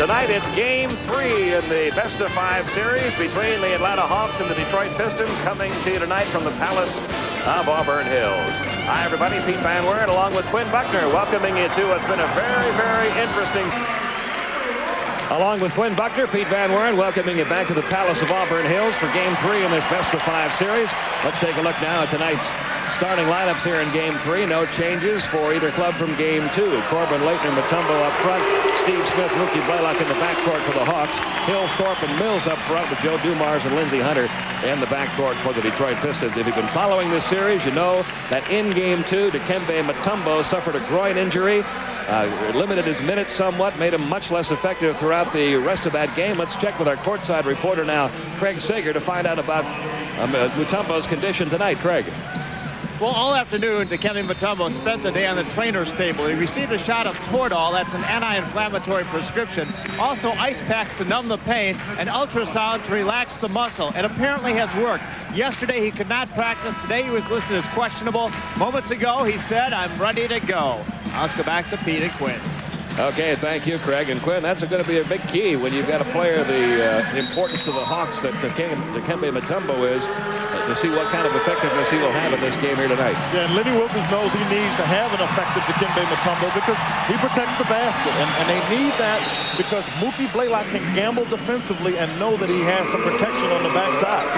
Tonight it's Game 3 in the best-of-5 series between the Atlanta Hawks and the Detroit Pistons, coming to you tonight from the Palace of Auburn Hills. Hi, everybody. Pete Van Weren along with Quinn Buckner welcoming you to what's been a very, very interesting... Along with Quinn Buckner, Pete Van Weren welcoming you back to the Palace of Auburn Hills for Game 3 in this best-of-5 series. Let's take a look now at tonight's starting lineups here in Game 3. No changes for either club from Game 2. Corbin, Leitner, Mutombo up front. Steve Smith, Mookie Blaylock in the backcourt for the Hawks. Hill, Thorpe, and Mills up front with Joe Dumars and Lindsey Hunter in the backcourt for the Detroit Pistons. If you've been following this series, you know that in Game 2, Dikembe Mutombo suffered a groin injury. Limited his minutes somewhat, made him much less effective throughout the rest of that game. Let's check with our courtside reporter now, Craig Sager, to find out about Mutombo's condition tonight. Craig. Well, all afternoon, Dikembe Mutombo spent the day on the trainer's table. He received a shot of Toradol, that's an anti-inflammatory prescription. Also, ice packs to numb the pain, and ultrasound to relax the muscle. And apparently has worked. Yesterday, he could not practice. Today, he was listed as questionable. Moments ago, he said, "I'm ready to go." Let's go back to Pete and Quinn. Okay, thank you, Craig. And Quinn, that's going to be a big key when you've got a player the importance to the Hawks that Dikembe Mutombo is, to see what kind of effectiveness he will have in this game here tonight. Yeah, and Lenny Wilkens knows he needs to have an effective Dikembe Mutombo because he protects the basket. And they need that because Mookie Blaylock can gamble defensively and know that he has some protection on the backside.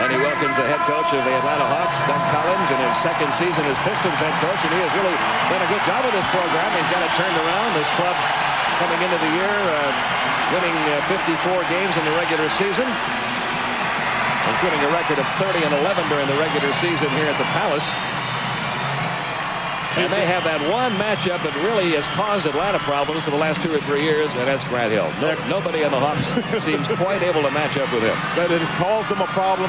Lenny Wilkens, the head coach of the Atlanta Hawks. Doug Collins in his second season as Pistons head coach, and he has really done a good job with this program. He's got it turned around. This club coming into the year winning 54 games in the regular season, including a record of 30-11 during the regular season here at the Palace. And they have that one matchup that really has caused Atlanta problems for the last 2 or 3 years, and that's Grant Hill. Nobody on the Hawks seems quite able to match up with him. That it has caused them a problem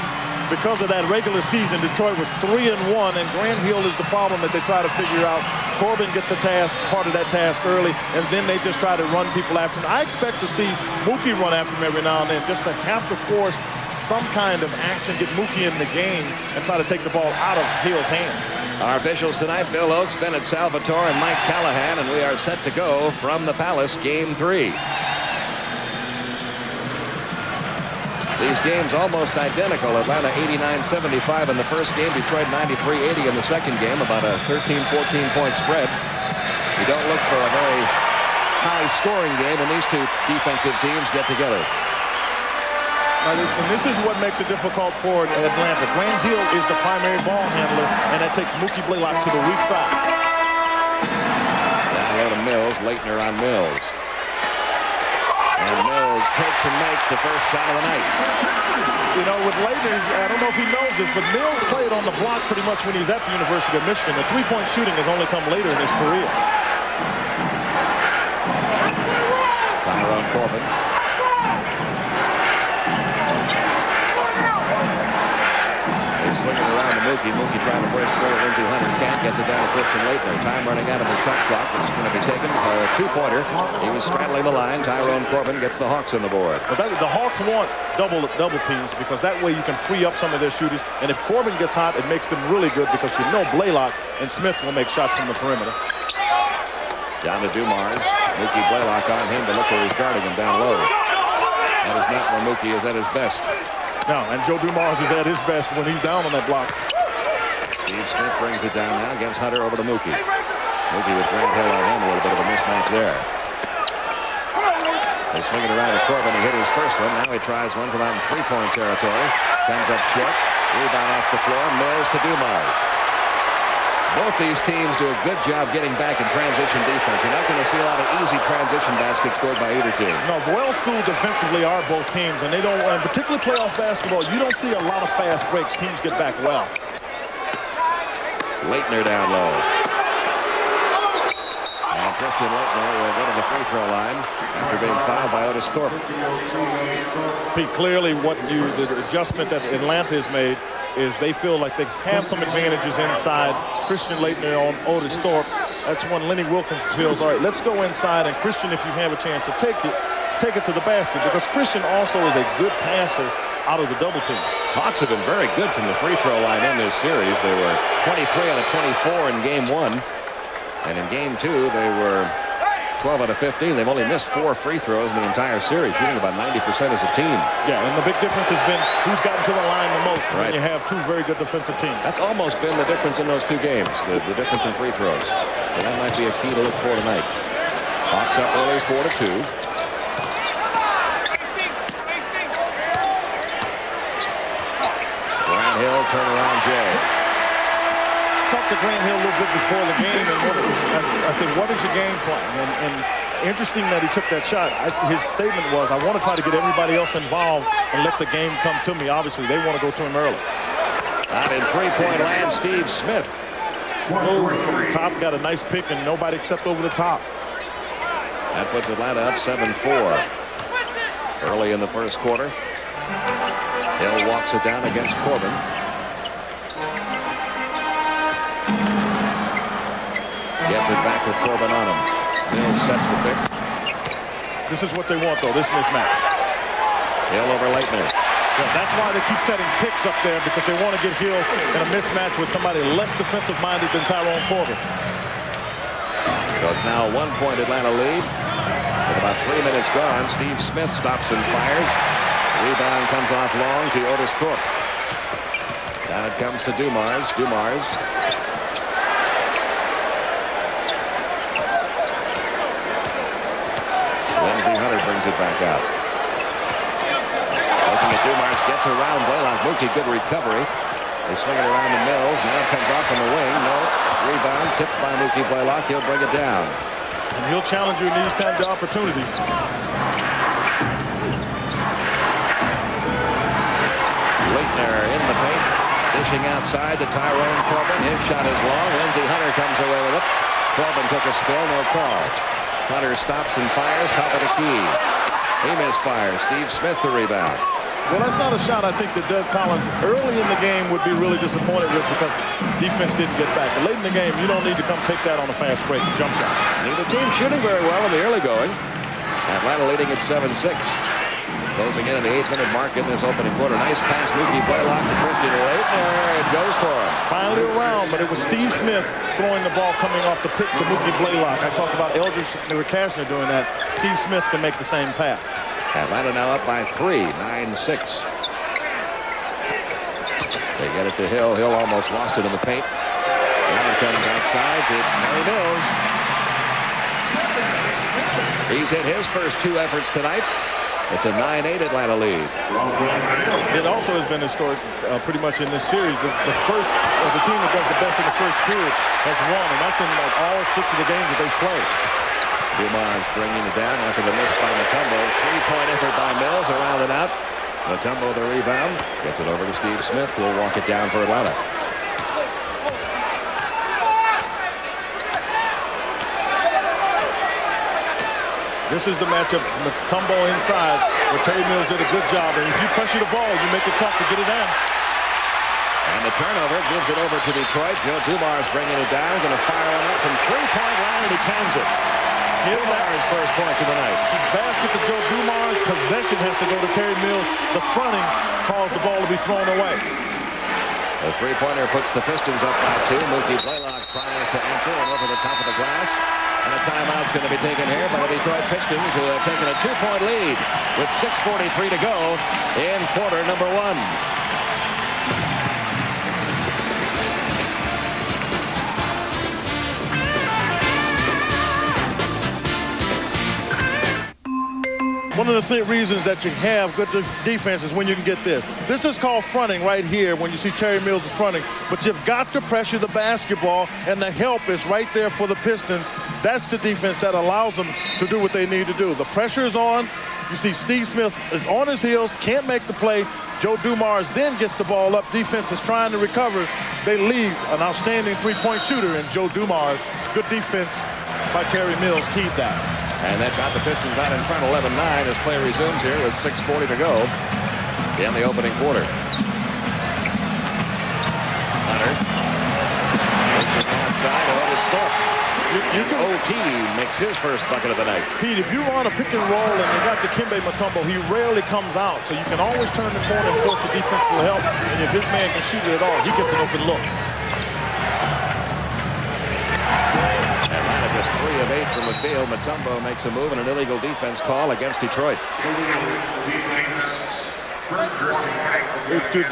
because of that regular season. Detroit was 3-1, and Grant Hill is the problem that they try to figure out. Corbin gets a task, part of that task early, and then they just try to run people after him. I expect to see Mookie run after him every now and then, just to have to force some kind of action, get Mookie in the game, and try to take the ball out of Hill's hand. Our officials tonight, Bill Oakes, Bennett Salvatore, and Mike Callahan, and we are set to go from the Palace, Game 3. These games almost identical. Atlanta 89-75 in the first game, Detroit 93-80 in the second game, about a 13-14-point spread. You don't look for a very high-scoring game when these two defensive teams get together. And this is what makes it difficult for Atlanta. Grant Hill is the primary ball handler, and that takes Mookie Blaylock to the weak side. Down low to Mills, Leitner on Mills. And Mills takes and makes the first shot of the night. You know, with Leitner, I don't know if he knows this, but Mills played on the block pretty much when he was at the University of Michigan. The three-point shooting has only come later in his career. Tyrone Corbin. Swinging around to Mookie. Mookie trying to break through. Lindsey Hunter can't. Gets it down to Christian Leitner. Time running out of the shot clock. It's going to be taken. A two-pointer. He was straddling the line. Tyrone Corbin gets the Hawks on the board. But the Hawks want double teams because that way you can free up some of their shooters. And if Corbin gets hot, it makes them really good because you know Blaylock and Smith will make shots from the perimeter. Down to Dumars. Mookie Blaylock on him to look where he's guarding him down low. That is not where Mookie is at his best. No, and Joe Dumars is at his best when he's down on that block. Steve Smith brings it down now, against Hunter over to Mookie. Mookie with Grant Hill on him, a little bit of a mismatch there. They swing it around to Corbin. He hit his first one. Now he tries one from out in three-point territory. Comes up short. Rebound off the floor. Mills to Dumars. Both these teams do a good job getting back in transition defense. You're not going to see a lot of easy transition baskets scored by either team. No, well-schooled defensively are both teams, and they don't, and particularly playoff basketball, you don't see a lot of fast breaks. Teams get back well. Leitner down low. And Christian Leitner will go to the free throw line after being fouled by Otis Thorpe. Pete, clearly the adjustment that Atlanta has made is they feel like they have some advantages inside. Christian Leitner on Otis Thorpe. That's when Lenny Wilkens feels, all right, let's go inside. And Christian, if you have a chance to take it to the basket, because Christian also is a good passer out of the double team. Hawks have been very good from the free throw line in this series. They were 23 out of 24 in game 1. And in game 2, they were 12 out of 15. They've only missed 4 free throws in the entire series, shooting about 90% as a team. Yeah, and the big difference has been who's gotten to the line the most Right. when you have 2 very good defensive teams. That's almost been the difference in those 2 games, the difference in free throws. So that might be a key to look for tonight. Hawks up early, 4-2. Grant Hill, turnaround Jay. Talked to Grant Hill a little bit before the game, and I said, what is your game plan? And interesting that he took that shot. His statement was, I want to try to get everybody else involved and let the game come to me. Obviously, they want to go to him early. Out in three-point land, Steve Smith. Moved from the top, got a nice pick, and nobody stepped over the top. That puts Atlanta up 7-4. Early in the first quarter. Hill walks it down against Corbin. Gets it back with Corbin on him. Hill sets the pick. This is what they want, though, this mismatch. Hill over Leitner. Yeah, that's why they keep setting picks up there, because they want to get Hill in a mismatch with somebody less defensive-minded than Tyrone Corbin. So it's now a 1-point Atlanta lead. With about 3 minutes gone, Steve Smith stops and fires. Rebound comes off long to Otis Thorpe. Down it comes to Dumars. Dumars. Lindsey Hunter brings it back out. Looking at Dumars, gets around Blaylock. Mookie, good recovery. They swing it around to Mills. Now it comes off on the wing. No. Rebound tipped by Mookie Blaylock. He'll bring it down. And he'll challenge you in these kinds of opportunities. Leitner in the paint. Dishing outside to Tyrone Corbin. His shot is long. Lindsey Hunter comes away with it. Corbin took a spill. No call. Hunter stops and fires. Top of the key. He misfires. Steve Smith the rebound. Well, that's not a shot I think that Doug Collins early in the game would be really disappointed with, because defense didn't get back. But late in the game, you don't need to come take that on a fast break jump shot. Neither team shooting very well in the early going. Atlanta leading at 7-6. Closing in at the 8-minute mark in this opening quarter. Nice pass, Mookie Blaylock to Christian Leitner. It goes for him. Finally around, but it was Steve Smith throwing the ball coming off the pick to Mookie Blaylock. I talked about Eldridge Kashner doing that. Steve Smith can make the same pass. Atlanta now up by 3, 9-6. They get it to Hill. Hill almost lost it in the paint. Now it comes outside to Terry Mills. He's hit his first 2 efforts tonight. It's a 9-8 Atlanta lead. It also has been historic pretty much in this series. The first, the team that does the best in the first period has won, and that's in like all 6 of the games that they've played. Dumars bringing it down after the miss by Mutombo. 3-point effort by Mills, around and out. Mutombo the rebound. Gets it over to Steve Smith, who will walk it down for Atlanta. This is the matchup. Mutombo inside, where Terry Mills did a good job. And if you pressure the ball, you make it tough to get it down. And the turnover gives it over to Detroit. Joe Dumars bringing it down. Going to fire one up from 3-point line, and he cans it. Dumars' first points of the night. Basket to Joe Dumars. Possession has to go to Terry Mills. The fronting caused the ball to be thrown away. The three-pointer puts the Pistons up by 2. Mookie Blaylock tries to enter and over the top of the glass. And a timeout's going to be taken here by the Detroit Pistons, who have taken a 2-point lead with 6:43 to go in quarter number 1. One of the reasons that you have good defense is when you can get this. This is called fronting right here when you see Terry Mills fronting. But you've got to pressure the basketball, and the help is right there for the Pistons. That's the defense that allows them to do what they need to do. The pressure is on. You see Steve Smith is on his heels, can't make the play. Joe Dumars then gets the ball up. Defense is trying to recover. They leave an outstanding 3-point shooter in Joe Dumars. Good defense by Terry Mills keyed that. And that got the Pistons out in front 11-9 as play resumes here with 6:40 to go in the opening quarter. Hunter. Outside to Otis Thorpe. OT makes his first bucket of the night. Pete, if you run a pick and roll and you got Dikembe Mutombo, he rarely comes out. So you can always turn the corner and force the defensive help. And if this man can shoot it at all, he gets an open look. Atlanta Just 3 of 8 from the field. Mutombo makes a move and an illegal defense call against Detroit.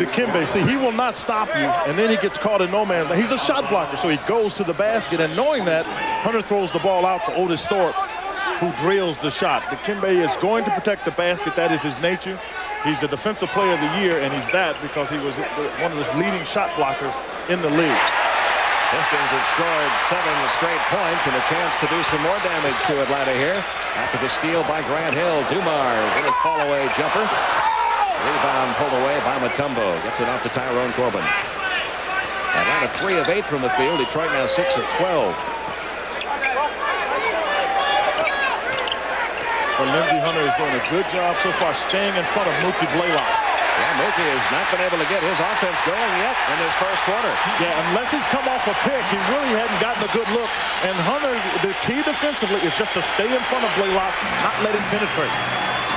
Dikembe, see, he will not stop you, and then he gets caught in no man's land. He's a shot blocker, so he goes to the basket, and knowing that, Hunter throws the ball out to Otis Thorpe, who drills the shot. Dikembe is going to protect the basket. That is his nature. He's the defensive player of the year, and he's that because he was one of the leading shot blockers in the league. Pistons have scored 7 straight points and a chance to do some more damage to Atlanta here. After the steal by Grant Hill, Dumars in a fall-away jumper. Rebound pulled away by Mutombo. Gets it off to Tyrone Corbin. Atlanta 3 of 8 from the field. Detroit now 6 of 12. Well, Lindsey Hunter is doing a good job so far staying in front of Mookie Blaylock. Yeah, Mookie has not been able to get his offense going yet in this first quarter. Yeah, unless he's come off a pick, he really hadn't gotten a good look. And Hunter, the key defensively is just to stay in front of Blaylock, not let him penetrate.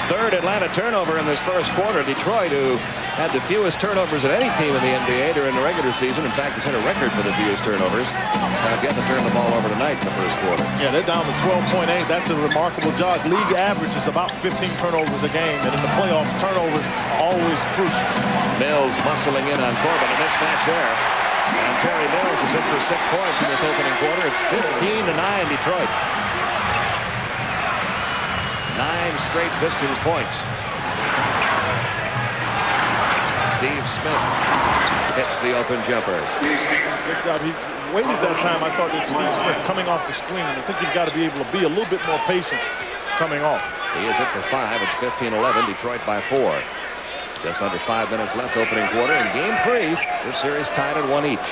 Third Atlanta turnover in this first quarter. Detroit, who had the fewest turnovers of any team in the NBA during the regular season. In fact, it's hit a record for the fewest turnovers. Have yet to turn the ball over tonight in the first quarter. Yeah, they're down to 12.8. That's a remarkable job. League average is about 15 turnovers a game. And in the playoffs, turnovers are always crucial. Mills muscling in on Corbin. A mismatch there. And Terry Mills is in for 6 points in this opening quarter. It's 15-9 Detroit. 9 straight Pistons points. Steve Smith hits the open jumper. Good job. He waited that time. I thought that Steve Smith coming off the screen. I think you've got to be able to be a little bit more patient coming off. He is it for 5. It's 15-11. Detroit by 4. Just under 5 minutes left opening quarter. In game 3, this series tied at 1 each.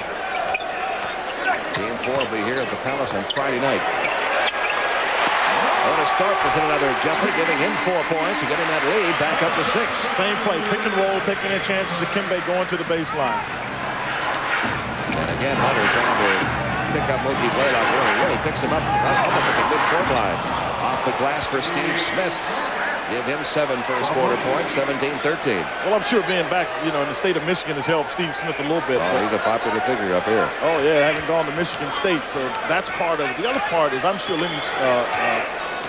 Game 4 will be here at the Palace on Friday night. Otis Thorpe is in another jumper, giving him 4 points and getting that lead back up to 6. Same play, pick and roll, taking their chances. Dikembe going to the baseline. And again, Hunter trying to pick up Mookie Blaylock. Really picks him up almost at the mid-court line. Off the glass for Steve Smith. Give him 7 first quarter points, 17-13. Well, I'm sure being back, in the state of Michigan has helped Steve Smith a little bit. Oh, he's a popular figure up here. Oh, yeah, having gone to Michigan State. So that's part of it. The other part is I'm sure Lenny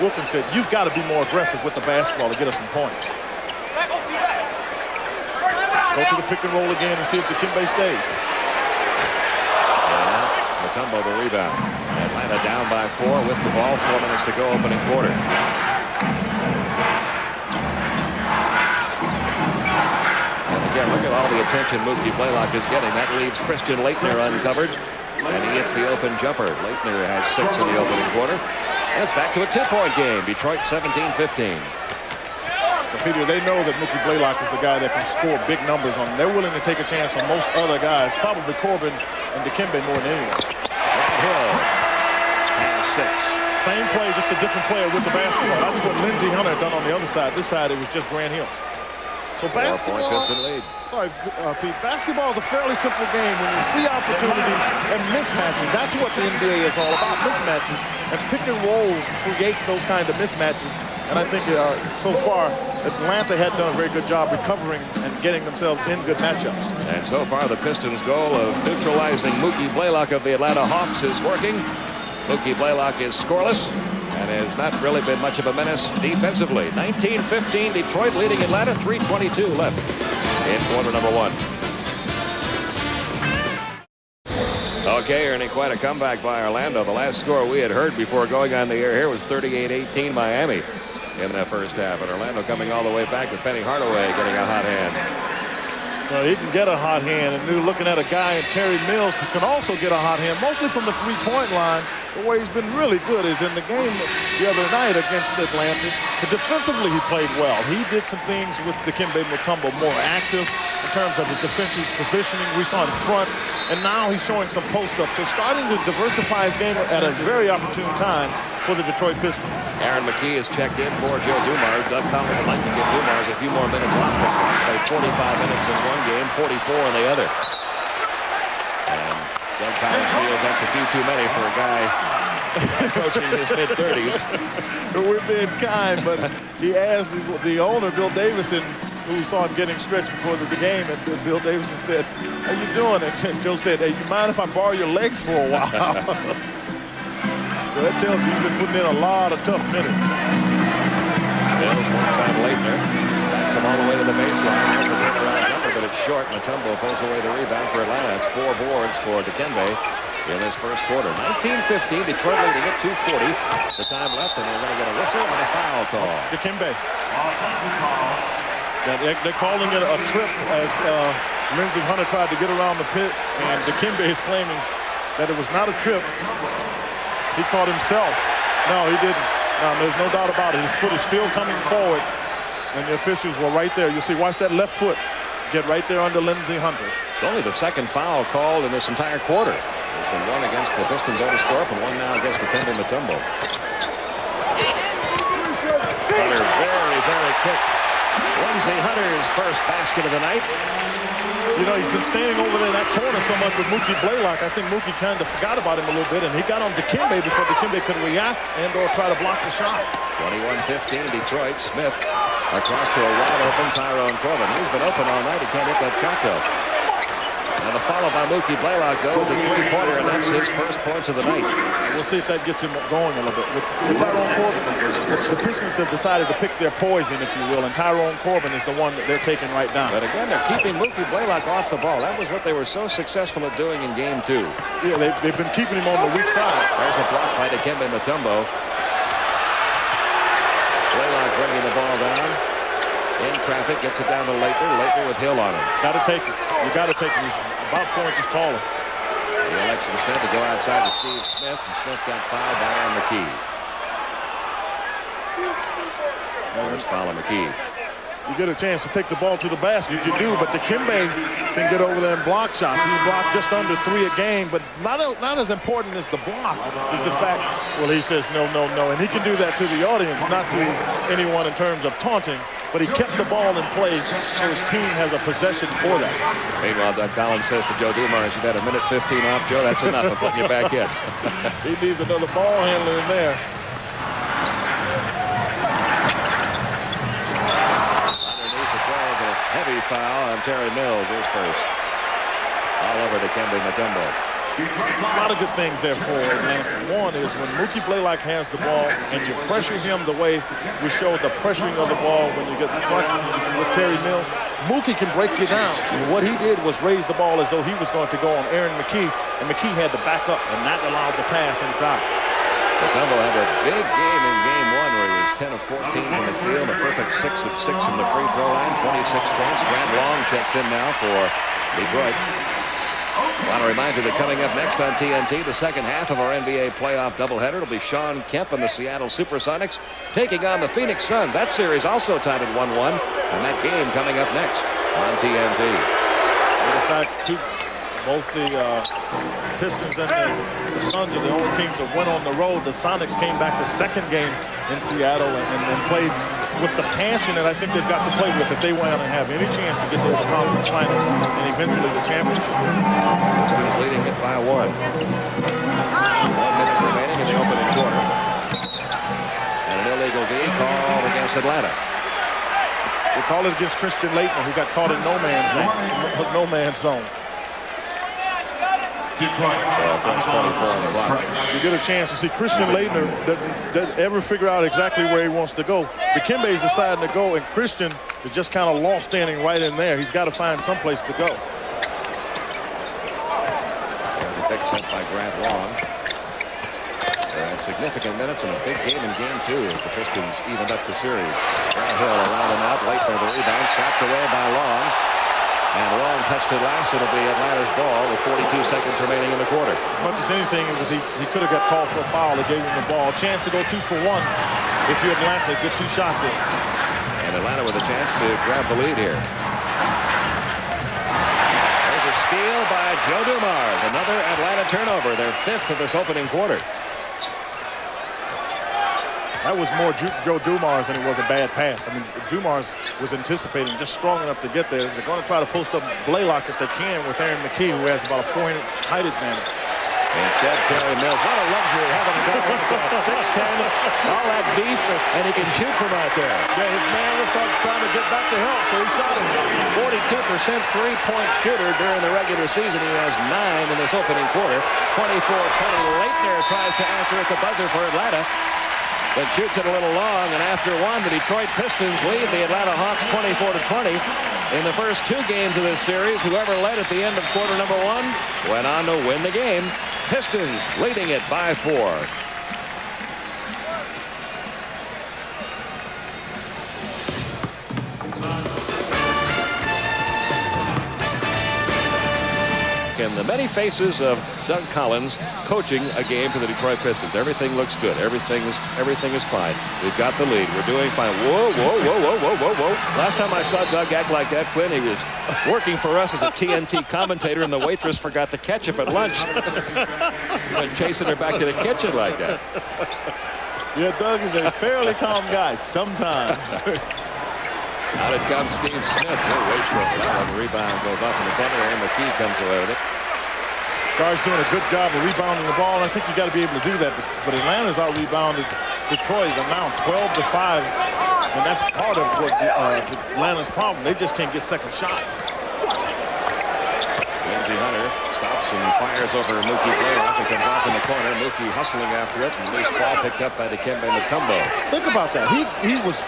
Wilkins said, you've got to be more aggressive with the basketball to get us some points. Go to the pick and roll again and see if Dikembe stays. Mutombo the rebound. Atlanta down by 4 with the ball. 4 minutes to go opening quarter. And again, look at all the attention Mookie Blaylock is getting. That leaves Christian Laettner uncovered. And he hits the open jumper. Laettner has 6 in the opening quarter. And it's back to a 2-point game. Detroit 17-15. Peter, they know that Mookie Blaylock is the guy that can score big numbers on them. They're willing to take a chance on most other guys, probably Corbin and Dikembe more than anyone. Hill has 6. Same play, just a different player with the basketball. That's what Lindsey Hunter done on the other side. This side, it was just Grant Hill. So basketball, 4-point Piston lead. Sorry, Pete. Basketball is a fairly simple game. When you see opportunities and mismatches, that's what the NBA is all about, mismatches. And pick and rolls create those kind of mismatches. And I think so far, Atlanta hadn't done a very good job recovering and getting themselves in good matchups. And so far, the Pistons' goal of neutralizing Mookie Blaylock of the Atlanta Hawks is working. Mookie Blaylock is scoreless and has not really been much of a menace defensively. 19-15, Detroit leading Atlanta. 3:22 left in quarter number 1. Okay, Ernie, quite a comeback by Orlando. The last score we had heard before going on the air here was 38-18 Miami in that first half. And Orlando coming all the way back with Penny Hardaway getting a hot hand. Well, he can get a hot hand, and you're looking at a guy in Terry Mills who can also get a hot hand, mostly from the three-point line. But where he's been really good is in the game the other night against Atlanta. But defensively, he played well. He did some things with Dikembe Mutombo more active in terms of his defensive positioning. We saw in front, and now he's showing some post-up. So starting to diversify his game at a very opportune time for the Detroit Pistons. Aaron McKee has checked in for Joe Dumars. Doug Collins would like to give Dumars a few more minutes off the clock. Played 45 minutes in one game, 44 in the other. And Doug Collins feels that's a few too many for a guy approaching his mid-30s. We're being kind, but he asked the owner, Bill Davison, who saw him getting stretched before the game, and Bill Davison said, "How you doing?" And Joe said, "Hey, you mind if I borrow your legs for a while?" So that tells you he's been putting in a lot of tough minutes. Mills one side Leitner. Backs him all the way to the baseline. Has a turnaround number, but it's short. Mutombo pulls away the rebound for Atlanta. It's 4 boards for Dikembe in this first quarter. 19-15. Detroit leading it. 2:40. The time left, and they're going to get a whistle and a foul call. Dikembe. They're calling it a trip as Lindsey Hunter tried to get around the pit, and Dikembe is claiming that it was not a trip. He caught himself. No, he didn't. No, there's no doubt about it. His foot is still coming forward, and the officials were right there. You see, watch that left foot get right there under Lindsey Hunter. It's only the second foul called in this entire quarter. There's been one against the Pistons' Otis Thorpe and one now against Dikembe Mutombo. Hunter very, very quick. Lindsey Hunter's first basket of the night. You know, he's been standing over there in that corner so much with Mookie Blaylock. I think Mookie kind of forgot about him a little bit, and he got on Dikembe before Dikembe could react and or try to block the shot. 21-15 Detroit. Smith across to a wide open Tyrone Corbin. He's been open all night. He can't hit that shot though. And the follow by Mookie Blaylock goes a three-pointer, and that's his first points of the night. We'll see if that gets him going a little bit. With Tyrone Corbin, the Pistons have decided to pick their poison, if you will, and Tyrone Corbin is the one that they're taking right down. But again, they're keeping Mookie Blaylock off the ball. That was what they were so successful at doing in Game 2. Yeah, they've been keeping him on the weak side. There's a block by Dikembe Mutombo. Blaylock bringing the ball down. In traffic, gets it down to Leitner. Leitner with Hill on him. Got to take it. You got to take him. He's about 4 inches taller. He elects instead to go outside to Steve Smith, and Smith got fouled by Aaron McKee. First foul on McKee. You get a chance to take the ball to the basket, you do, but Dikembe can get over there and block shots. He's blocked just under 3 a game, but not as important as the block is the fact, well, he says no, no, no, and he can do that to the audience, not to anyone in terms of taunting, but he kept the ball in play, so his team has a possession for that. Meanwhile, Doug Collins says to Joe Dumars, you've had a minute 15 off, Joe. That's enough. I'm putting you back in. He needs another ball handler in there. Heavy foul on Terry Mills, his first. All over Dikembe Mutombo. A lot of good things there for Atlanta. One is when Mookie Blaylock has the ball and you pressure him the way we showed the pressuring of the ball when you get front with Terry Mills, Mookie can break you down. And what he did was raise the ball as though he was going to go on Aaron McKee, and McKee had to back up and not allow the pass inside. Mutombo had a big game in Game 1 where he was 10 of 14 from the field, a perfect 6 of 6 from the free throw line, 26 points. Grant Long checks in now for Detroit. I want to remind you that coming up next on TNT, the second half of our NBA playoff doubleheader, it'll be Sean Kemp and the Seattle Supersonics taking on the Phoenix Suns. That series also tied at 1-1, and that game coming up next on TNT. In fact, both the Pistons and the Suns are the only teams that went on the road. The Sonics came back the second game in Seattle and played with the passion that I think they've got to play with if they want to have any chance to get to the conference finals and eventually the championship. Pistons leading it by 1. 1 minute remaining in the opening quarter. And an illegal D called against Atlanta. They call it against Christian Leitner, who got caught in no man's zone. No man's zone. So 24 on the clock. You get a chance to see Christian Leitner doesn't ever figure out exactly where he wants to go. Dikembe's deciding to go, and Christian is just kind of lost standing right in there. He's got to find someplace to go. There's a big set by Grant Long. Significant minutes and a big game in Game 2 as the Pistons evened up the series. Grant Hill around and out. Leitner the rebound, slapped away by Long. And Long touched it last. It'll be Atlanta's ball with 42 seconds remaining in the quarter. As much as anything, it was he could have got called for a foul. They gave him the ball. Chance to go 2 for 1 if you're Atlanta, get 2 shots in. And Atlanta with a chance to grab the lead here. There's a steal by Joe Dumars. Another Atlanta turnover, their 5th of this opening quarter. That was more Joe Dumars than it was a bad pass. I mean, Dumars was anticipating just strong enough to get there. They're going to try to post up Blaylock if they can with Aaron McKee, who has about a 4-inch height advantage. Instead, Terry Mills, what a luxury having a guy like that, 6'10", all that beef, and he can shoot from out there. Yeah, his man was trying to get back to help, so he shot him. 42% three-point shooter during the regular season. He has 9 in this opening quarter. 24-20. Leitner tries to answer at the buzzer for Atlanta, but shoots it a little long, and after one, the Detroit Pistons lead the Atlanta Hawks 24-20. In the first 2 games of this series, whoever led at the end of quarter number 1 went on to win the game. Pistons leading it by 4. And the many faces of Doug Collins coaching a game for the Detroit Pistons. Everything looks good. Everything is fine. We've got the lead. We're doing fine. Whoa, whoa, whoa, whoa, whoa, whoa, whoa. Last time I saw Doug act like that, Quinn, he was working for us as a TNT commentator, and the waitress forgot the ketchup at lunch. He went chasing her back to the kitchen like that. Yeah, Doug is a fairly calm guy sometimes. Out it comes Steve Smith. He'll wait for it. That one rebound goes off in the corner, and McKee comes away with it. Carr's doing a good job of rebounding the ball, and I think you got to be able to do that. But Atlanta's out-rebounded Detroit. They're now 12-5, and that's part of what Atlanta's problem. They just can't get second shots. Lindsey Hunter stops and fires over Mookie Blaylock. It comes off in the corner. Mookie hustling after it, and loose ball picked up by Dikembe Mutombo. Think about that. He was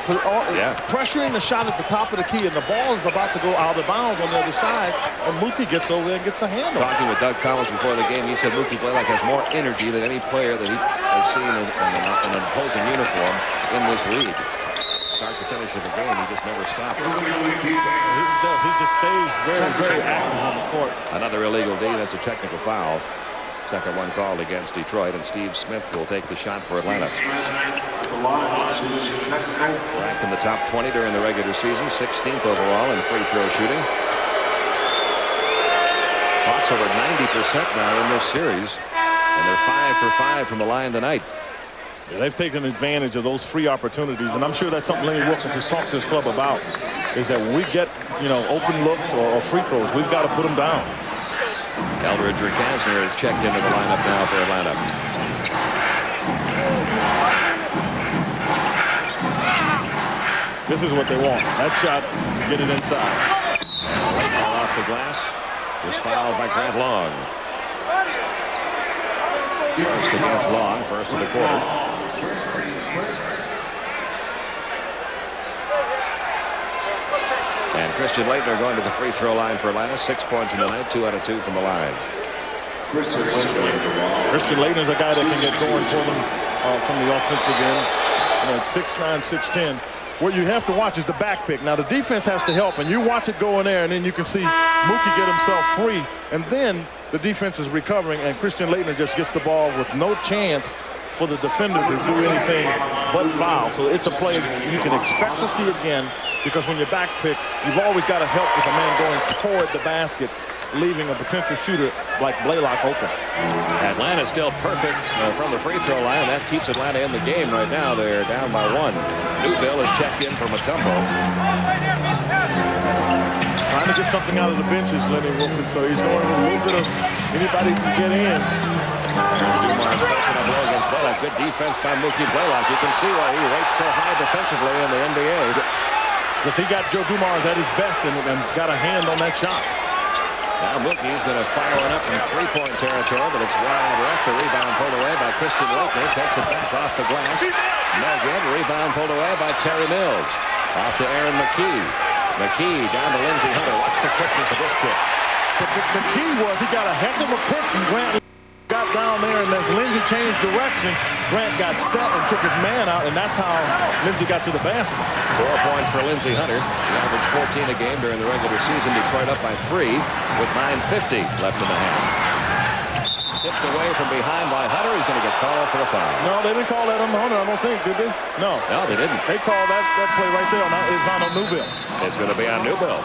pressuring the shot at the top of the key, and the ball is about to go out of bounds on the other side, and Mookie gets over there and gets a handle. Talking with Doug Collins before the game, he said Mookie Blaylock has more energy than any player that he has seen in an opposing uniform in this league. Start to finish of the game, he just never stops. He does. He just stays very, very active on the court. Another illegal D. That's a technical foul. Second one called against Detroit, and Steve Smith will take the shot for Atlanta. Ranked in the top 20 during the regular season, 16th overall in free throw shooting. Hawks over 90% now in this series, and they're 5 for 5 from the line tonight. They've taken advantage of those free opportunities, and I'm sure that's something Lenny Wilkins has talked to his club about, is that when we get, open looks or free throws, we've got to put them down. Eldridge Rakasner has checked into the lineup now for Atlanta. This is what they want. That shot, get it inside. And Leitner off the glass was fouled by Grant Long. First against Long, first of the quarter. And Christian Leitner going to the free throw line for Atlanta. 6 points in the night, 2 out of 2 from the line. Christian Leitner's a guy that can get going for them from the offensive end. 6'9", 6'10". What you have to watch is the back pick. Now the defense has to help, and you watch it go in there, and then you can see Mookie get himself free, and then the defense is recovering, and Christian Leitner just gets the ball with no chance for the defender to do anything but foul. So it's a play you can expect to see again, because when you back pick, you've always got to help with a man going toward the basket, leaving a potential shooter like Blaylock open. Atlanta still perfect from the free throw line. That keeps Atlanta in the game right now. They're down by 1. Newbill has checked in for Mutombo. Trying to get something out of the benches, Lenny Wilkins, so he's going with a little bit of anybody can get in. There's Dumars posting up low against Blaylock. Good defense by Mookie Blaylock. You can see why he rates so high defensively in the NBA. Because he got Joe Dumars at his best and got a hand on that shot. Now Mookie's going to fire one up from three-point territory, but it's wide left. The rebound pulled away by Christian Leitner. Takes it back off the glass. No good. Rebound pulled away by Terry Mills. Off to Aaron McKee. McKee down to Lindsey Hunter. Watch the quickness of this kick. The key was he got a heck of a pick from Grant. Got down there, and as Lindsey changed direction, Grant got set and took his man out, and that's how Lindsey got to the basket. 4 points for Lindsey Hunter. He averaged 14 a game during the regular season. Detroit up by 3 with 9:50 left in the half. Tipped away from behind by Hunter. He's going to get called for a foul. No, they didn't call that on Hunter, I don't think, did they? No. No, they didn't. They called that play right there on Newbill. It's going to be on Newbill.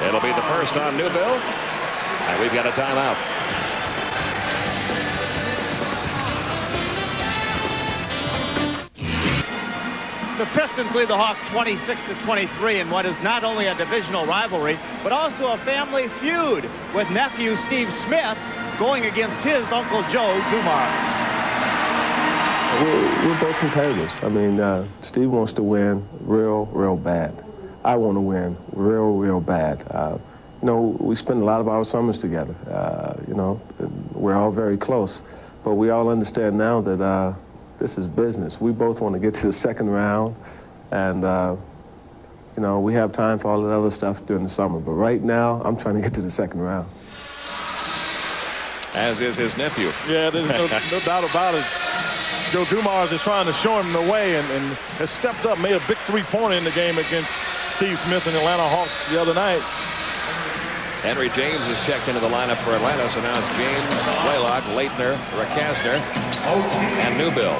It'll be the first on Newbill, and we've got a timeout. The Pistons lead the Hawks 26-23 in what is not only a divisional rivalry, but also a family feud with nephew Steve Smith going against his Uncle Joe Dumars. We're both competitors. I mean, Steve wants to win real bad. I want to win real bad. You know, we spend a lot of our summers together. You know, we're all very close, but we all understand now that this is business. We both want to get to the second round, and you know, we have time for all that other stuff during the summer. But right now, I'm trying to get to the second round. As is his nephew. Yeah, there's no doubt about it. Joe Dumars is trying to show him the way and has stepped up, made a big three-pointer in the game against Steve Smith and the Atlanta Hawks the other night. Henry James is checked into the lineup for Atlanta, so now it's James, Blaylock, Leitner, Rakasner, and Newbill.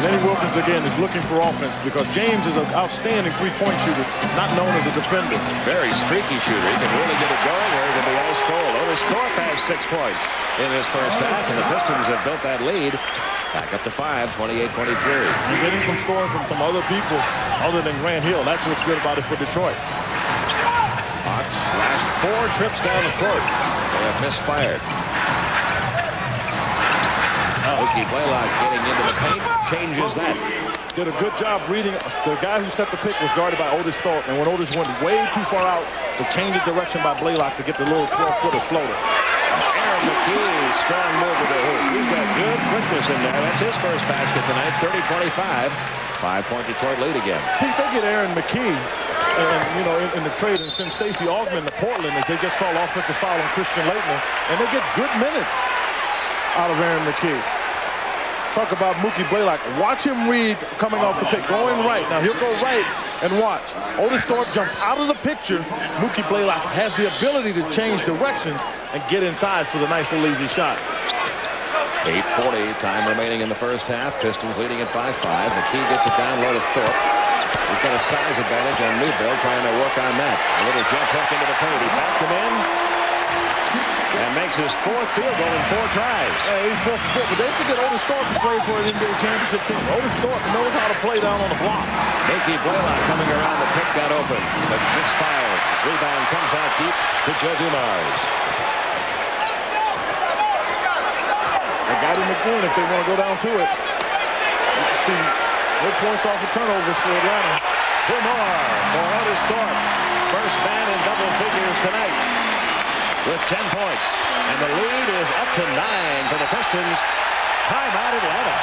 Lenny Wilkins again is looking for offense because James is an outstanding three-point shooter, not known as a defender. Very streaky shooter. He can really get it going or he can be ice cold. Otis Thorpe has 6 points in his first half, and the Pistons have built that lead back up to 5, 28-23. You're getting some scoring from some other people other than Grant Hill. That's what's good about it for Detroit. Hawks last 4 trips down the court. They have misfired. Mookie Blaylock getting into the paint, changes that. Did a good job reading. The guy who set the pick was guarded by Otis Thorpe, and when Otis went way too far out, they changed the direction by Blaylock to get the little 12-footer floater. Aaron McKee, strong move with the hoop. He's got good quickness in there. That's his first basket tonight, 30-25. 5-point Detroit lead again. Pete, they get Aaron McKee, and you know, in the trade, and send Stacey Augmon to Portland as they just call offensive foul on Christian Leitner, and they get good minutes out of Aaron McKee. Talk about Mookie Blaylock. Watch him read coming off the pick, going right. Now he'll go right and watch. Otis Thorpe jumps out of the picture. Mookie Blaylock has the ability to change directions and get inside for the nice little easy shot. 8:40 time remaining in the first half. Pistons leading it by 5. McKee gets it down low to Thorpe. He's got a size advantage on Newbill, trying to work on that. A little jump hook into the paint. He backed him in and makes his 4th field goal in 4 tries. He's 4 for 4, but don't forget Otis Thorpe is playing for an NBA championship team. Otis Thorpe knows how to play down on the block. Mookie Blaylock coming around the pick, got open, but misfired. Rebound comes out deep to Joe Dumars. They got him again if they want to go down to it. See, no points off of turnovers for Atlanta. Dumars for Otis Thorpe. First man in double figures tonight with 10 points. And the lead is up to 9 for the Pistons. Timeout Atlanta.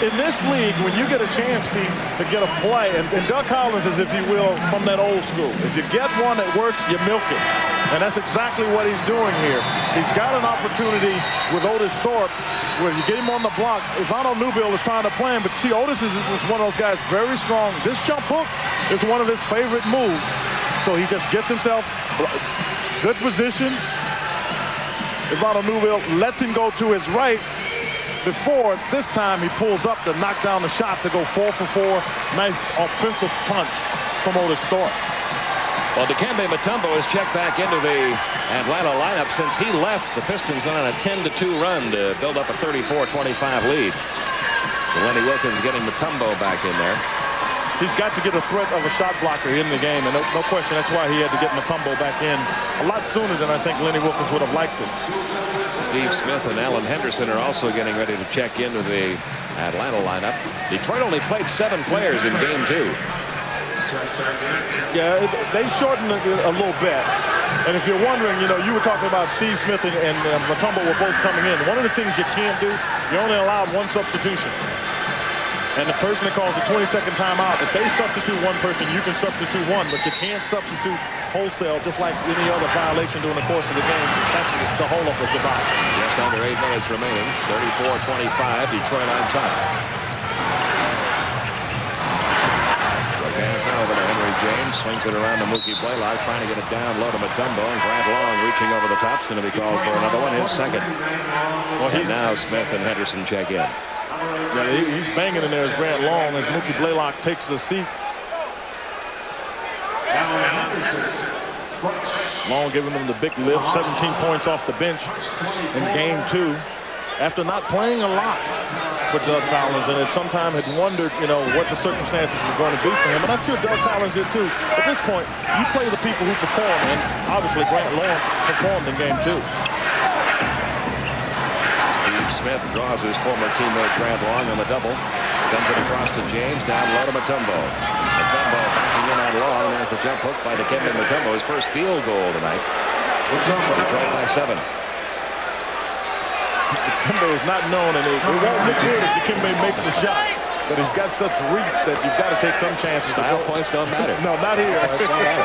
In this league, when you get a chance, Pete, to get a play, and Doug Collins is, if you will, from that old school. If you get one that works, you milk it. And that's exactly what he's doing here. He's got an opportunity with Otis Thorpe where you get him on the block. Ivano Newbill is trying to play him, but see, Otis is one of those guys very strong. This jump hook is one of his favorite moves. So he just gets himself good position. Ivano Newbill lets him go to his right. Before, this time he pulls up to knock down the shot to go 4 for 4. Nice offensive punch from Otis Thorpe. Well, Dikembe Mutombo has checked back into the Atlanta lineup since he left. The Pistons went on a 10-2 run to build up a 34-25 lead. So Lenny Wilkins getting Mutombo back in there. He's got to get a threat of a shot blocker in the game, and no question that's why he had to get Mutombo back in a lot sooner than I think Lenny Wilkins would have liked it. Steve Smith and Alan Henderson are also getting ready to check into the Atlanta lineup. Detroit only played 7 players in game 2. Yeah, they shortened it a little bit. And if you're wondering, you know, you were talking about Steve Smith and Mutombo were both coming in. One of the things you can't do, you're only allowed 1 substitution. And the person that calls the 20-second timeout, if they substitute 1 person, you can substitute 1, but you can't substitute wholesale just like any other violation during the course of the game. That's what the holdup was about. Just under 8 minutes remaining. 34-25, Detroit on top. Pass now over to Henry James. Swings it around to Mookie Blaylock, trying to get it down low to Mutombo. And Grant Long reaching over the top. Is going to be called for another one. His second. Well, now Smith and Henderson check in. Yeah, he's banging in there as Grant Long as Mookie Blaylock takes the seat. Alan Henderson, fresh. Long giving them the big lift, 17 points off the bench in game 2 after not playing a lot for Doug Collins, and at some time had wondered, what the circumstances were going to be for him. And I'm sure Doug Collins did too. At this point, you play the people who perform, and obviously Grant Long performed in game 2. Steve Smith draws his former teammate Grant Long on the double. Sends it across to James, down low to Mutombo. Mutombo backing in on Long. There's the jump hook by Dikembe Mutombo, his first field goal tonight. Detroit by 7. Dikembe is not known, and it won't look good if Dikembe makes a shot. But he's got such reach that you've got to take some chances. Style points don't matter. No, not here. Don't matter.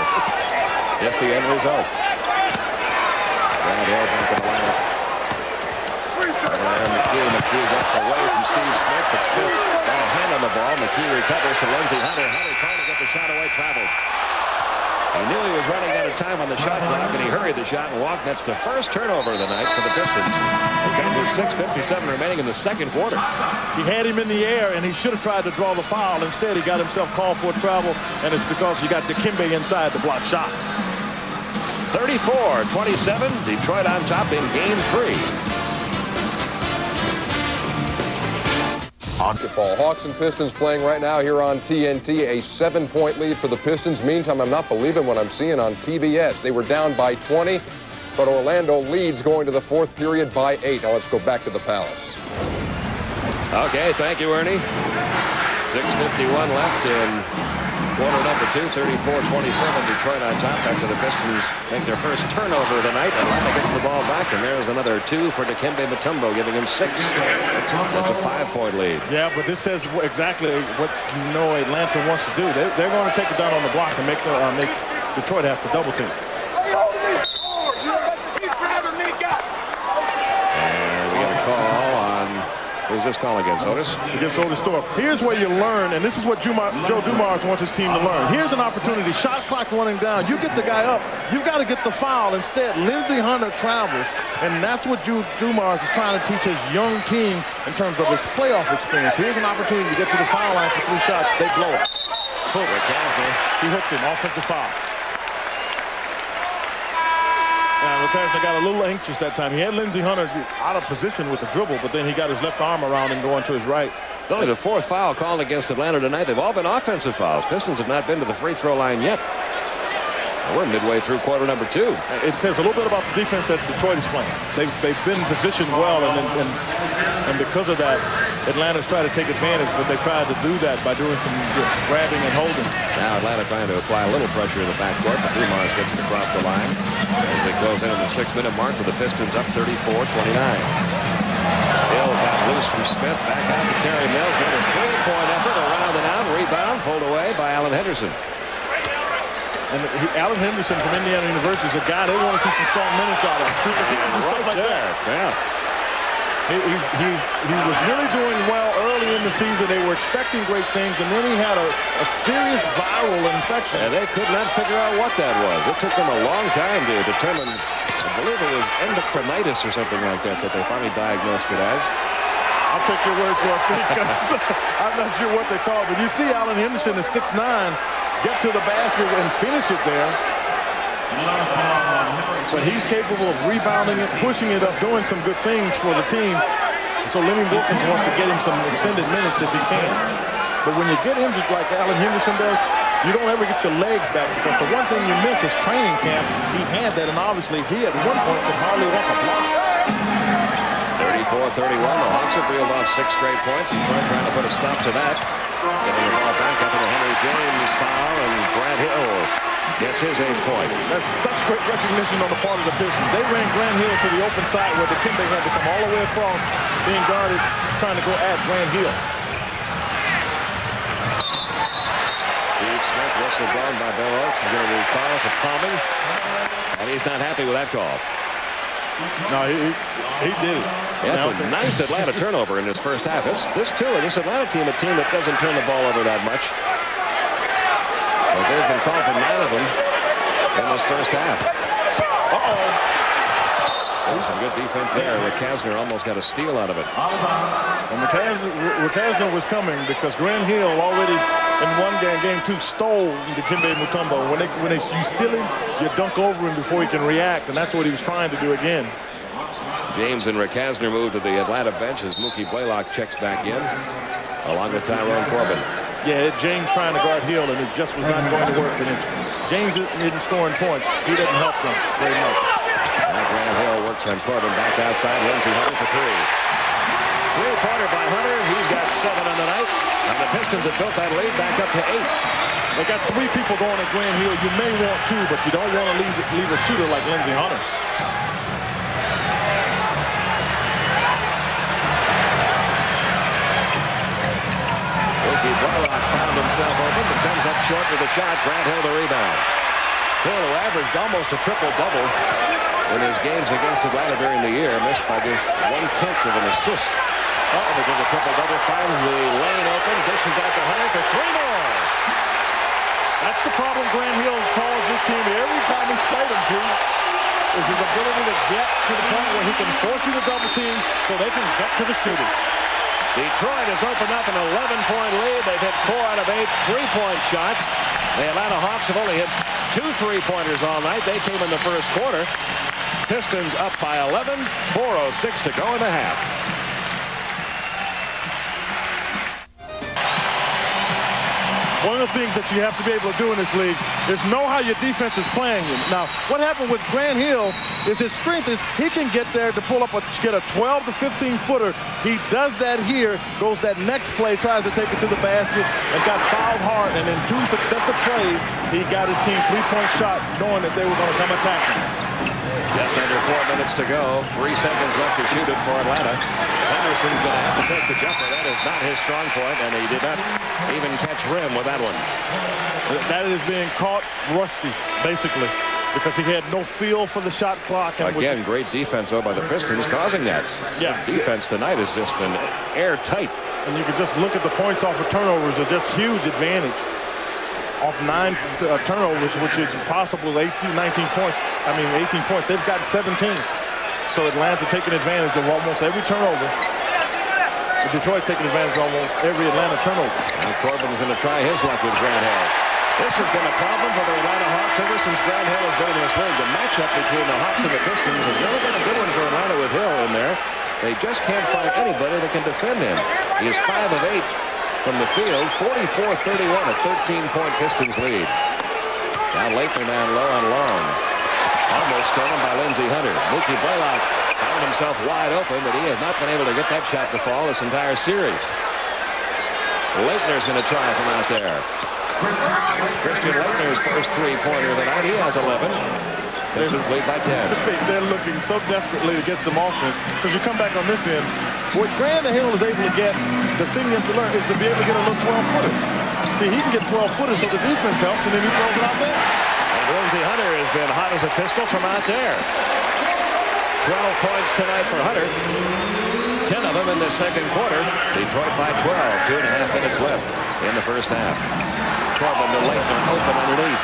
Just the end result. Grant Hill back in the lineup. McKee gets away from Steve Smith, but Smith got a hand on the ball. McKee recovers to Lindsey Hunter. Hunter trying to get the shot away, traveled. He knew he was running out of time on the shot clock, and he hurried the shot and walked. That's the first turnover of the night for the Pistons. It comes with 6:57 remaining in the second quarter. He had him in the air, and he should have tried to draw the foul. Instead, he got himself called for a travel, and it's because you got Dikembe inside the block shot. 34-27, Detroit on top in game 3. Basketball. Hawks and Pistons playing right now here on TNT. A 7-point lead for the Pistons. Meantime, I'm not believing what I'm seeing on TBS. They were down by 20, but Orlando leads going to the 4th period by 8. Now let's go back to the Palace. Okay, thank you, Ernie. 6:51 left in quarter number 2, 34-27. Detroit on top after the Pistons make their first turnover of the night. Atlanta gets the ball back, and there's another 2 for Dikembe Mutombo, giving him 6. That's a 5-point lead. Yeah, but this says exactly what Atlanta wants to do. They're going to take it down on the block and make Detroit have to double team. And we got a call on, who's this call against, Otis? Against Otis Thorpe. Here's where you learn, and this is what Joe Dumars wants his team to learn. Here's an opportunity. Shot clock running down. You get the guy up. You've got to get the foul. Instead, Lindsey Hunter travels, and that's what Joe Dumars is trying to teach his young team in terms of his playoff experience. Here's an opportunity to get to the foul line for 3 shots. They blow it. He hooked him. Offensive foul. And McCarthy got a little anxious that time. He had Lindsey Hunter out of position with the dribble, but then he got his left arm around him going to his right. It's only the 4th foul called against Atlanta tonight. They've all been offensive fouls. Pistons have not been to the free throw line yet. We're midway through quarter number 2. It says a little bit about the defense that Detroit is playing. They've been positioned well, and because of that, Atlanta's tried to take advantage, but they tried to do that by doing some grabbing and holding. Now Atlanta trying to apply a little pressure in the backcourt, but Dumars gets it across the line as they close in on the 6-minute mark with the Pistons up 34-29. Hill got loose from Smith, back out to Terry Mills. Another 3-point effort, around and out, rebound, pulled away by Alan Henderson. And Alan Henderson from Indiana University is a guy they want to see some strong minutes out of. See, stuff like that. Yeah. He was really doing well early in the season. They were expecting great things, and then he had a serious viral infection. And they could not figure out what that was. It took them a long time to determine. I believe it was endocrinitis or something like that they finally diagnosed it as. I'll take your word for it because I'm not sure what they call it. But you see Alan Henderson is 6'9", get to the basket and finish it there. But he's capable of rebounding it, pushing it up, doing some good things for the team. So Lenny Wilkins wants to get him some extended minutes if he can. But when you get injured like Alan Henderson does, you don't ever get your legs back, because the one thing you miss is training camp. He had that, and obviously he at one point could hardly walk a block. 34-31, the Hawks have reeled off 6 straight points. Detroit trying to put a stop to that. Getting the ball back up to the Henry James foul, and Grant Hill gets his 8th point. That's such great recognition on the part of the Pistons. They ran Grant Hill to the open side where Dikembe had to come all the way across, being guarded, trying to go at Grant Hill. Steve Smith, whistle blown by Bill Oates. He's going to recall for palming, and he's not happy with that call. No, he did it. That's a 9th Atlanta turnover in this first half. This Atlanta team, a team that doesn't turn the ball over that much. But they've been called for 9 of them in this first half. Some good defense there. Ricasner almost got a steal out of it. And Ricasner was coming because Grant Hill already in one game, game 2, stole Dikembe Mutombo. When you steal him, you dunk over him before he can react, and that's what he was trying to do again. James and Ricasner move to the Atlanta bench as Mookie Blaylock checks back in, along with Tyrone Corbin. Yeah, James trying to guard Hill, and it just was not going to work. And James isn't scoring points. He doesn't help them very much. Now Grant Hill works on Corbin back outside. Lindsey Hunter for 3. Three-pointer by Hunter. He's got 7 on the night. And the Pistons have built that lead back up to 8. They got 3 people going at Grant Hill. You may want 2, but you don't want to leave a shooter like Lindsey Hunter. Blaylock found himself open, but comes up short with a shot. Grant Hill the rebound. Hill, who averaged almost a triple-double in his games against Atlanta during the year, missed by just 1/10 of an assist. Because a triple-double finds the lane open, dishes out to Hunter for 3 more. That's the problem Grant Hill's caused this team every time he's played him, Pete, is his ability to get to the point where he can force you to double team so they can get to the shooters. Detroit has opened up an 11-point lead. They've hit 4 out of 8 3-point shots. The Atlanta Hawks have only hit 2 3-pointers all night. They came in the first quarter. Pistons up by 11, 4:06 to go in the half. One of the things that you have to be able to do in this league is know how your defense is playing you. Now, what happened with Grant Hill is his strength is he can get there to pull up get a 12 to 15 footer. He does that here, goes that next play, tries to take it to the basket, and got fouled hard. And in 2 successive plays, he got his team 3-point shot, knowing that they were going to come attack him. Just under 4 minutes to go. 3 seconds left to shoot it for Atlanta. Henderson's going to have to take the jumper. That is not his strong point, and he did not even catch rim with that one. That is being caught rusty, basically, because he had no feel for the shot clock. And again, great defense, though, by the Pistons causing that. Yeah. Defense tonight has just been airtight. And you can just look at the points off of turnovers. Are just huge advantage. Off 9 turnovers, which is possible 18, 19 points. I mean, 18 points. They've got 17. So Atlanta taking advantage of almost every turnover. Detroit taking advantage of almost every Atlanta turnover. Now Corbin's going to try his luck with Grant Hill. This has been a problem for the Atlanta Hawks ever since Grant Hill has been in this league. The matchup between the Hawks and the Pistons has never been a good one for Atlanta with Hill in there. They just can't find anybody that can defend him. He is 5 of 8 from the field, 44-31, a 13-point Pistons lead. Now Laettner down low on Long. Almost stolen by Lindsey Hunter. Mookie Blaylock found himself wide open, but he has not been able to get that shot to fall this entire series. Laettner's going to try from out there. Christian Laettner's first 3-pointer of the night. He has 11. Pistons lead by 10. They're looking so desperately to get some offense. Because you come back on this end, what Grant Hill is able to get, the thing you have to learn is to be able to get a little 12-footer. See, he can get 12-footers so the defense helps, and then he throws it out there. And Lindsey Hunter has been hot as a pistol from out there. 12 points tonight for Hunter. 10 of them in the second quarter. Detroit by 12. 2.5 minutes left in the first half. Corbin to Laettner, open underneath.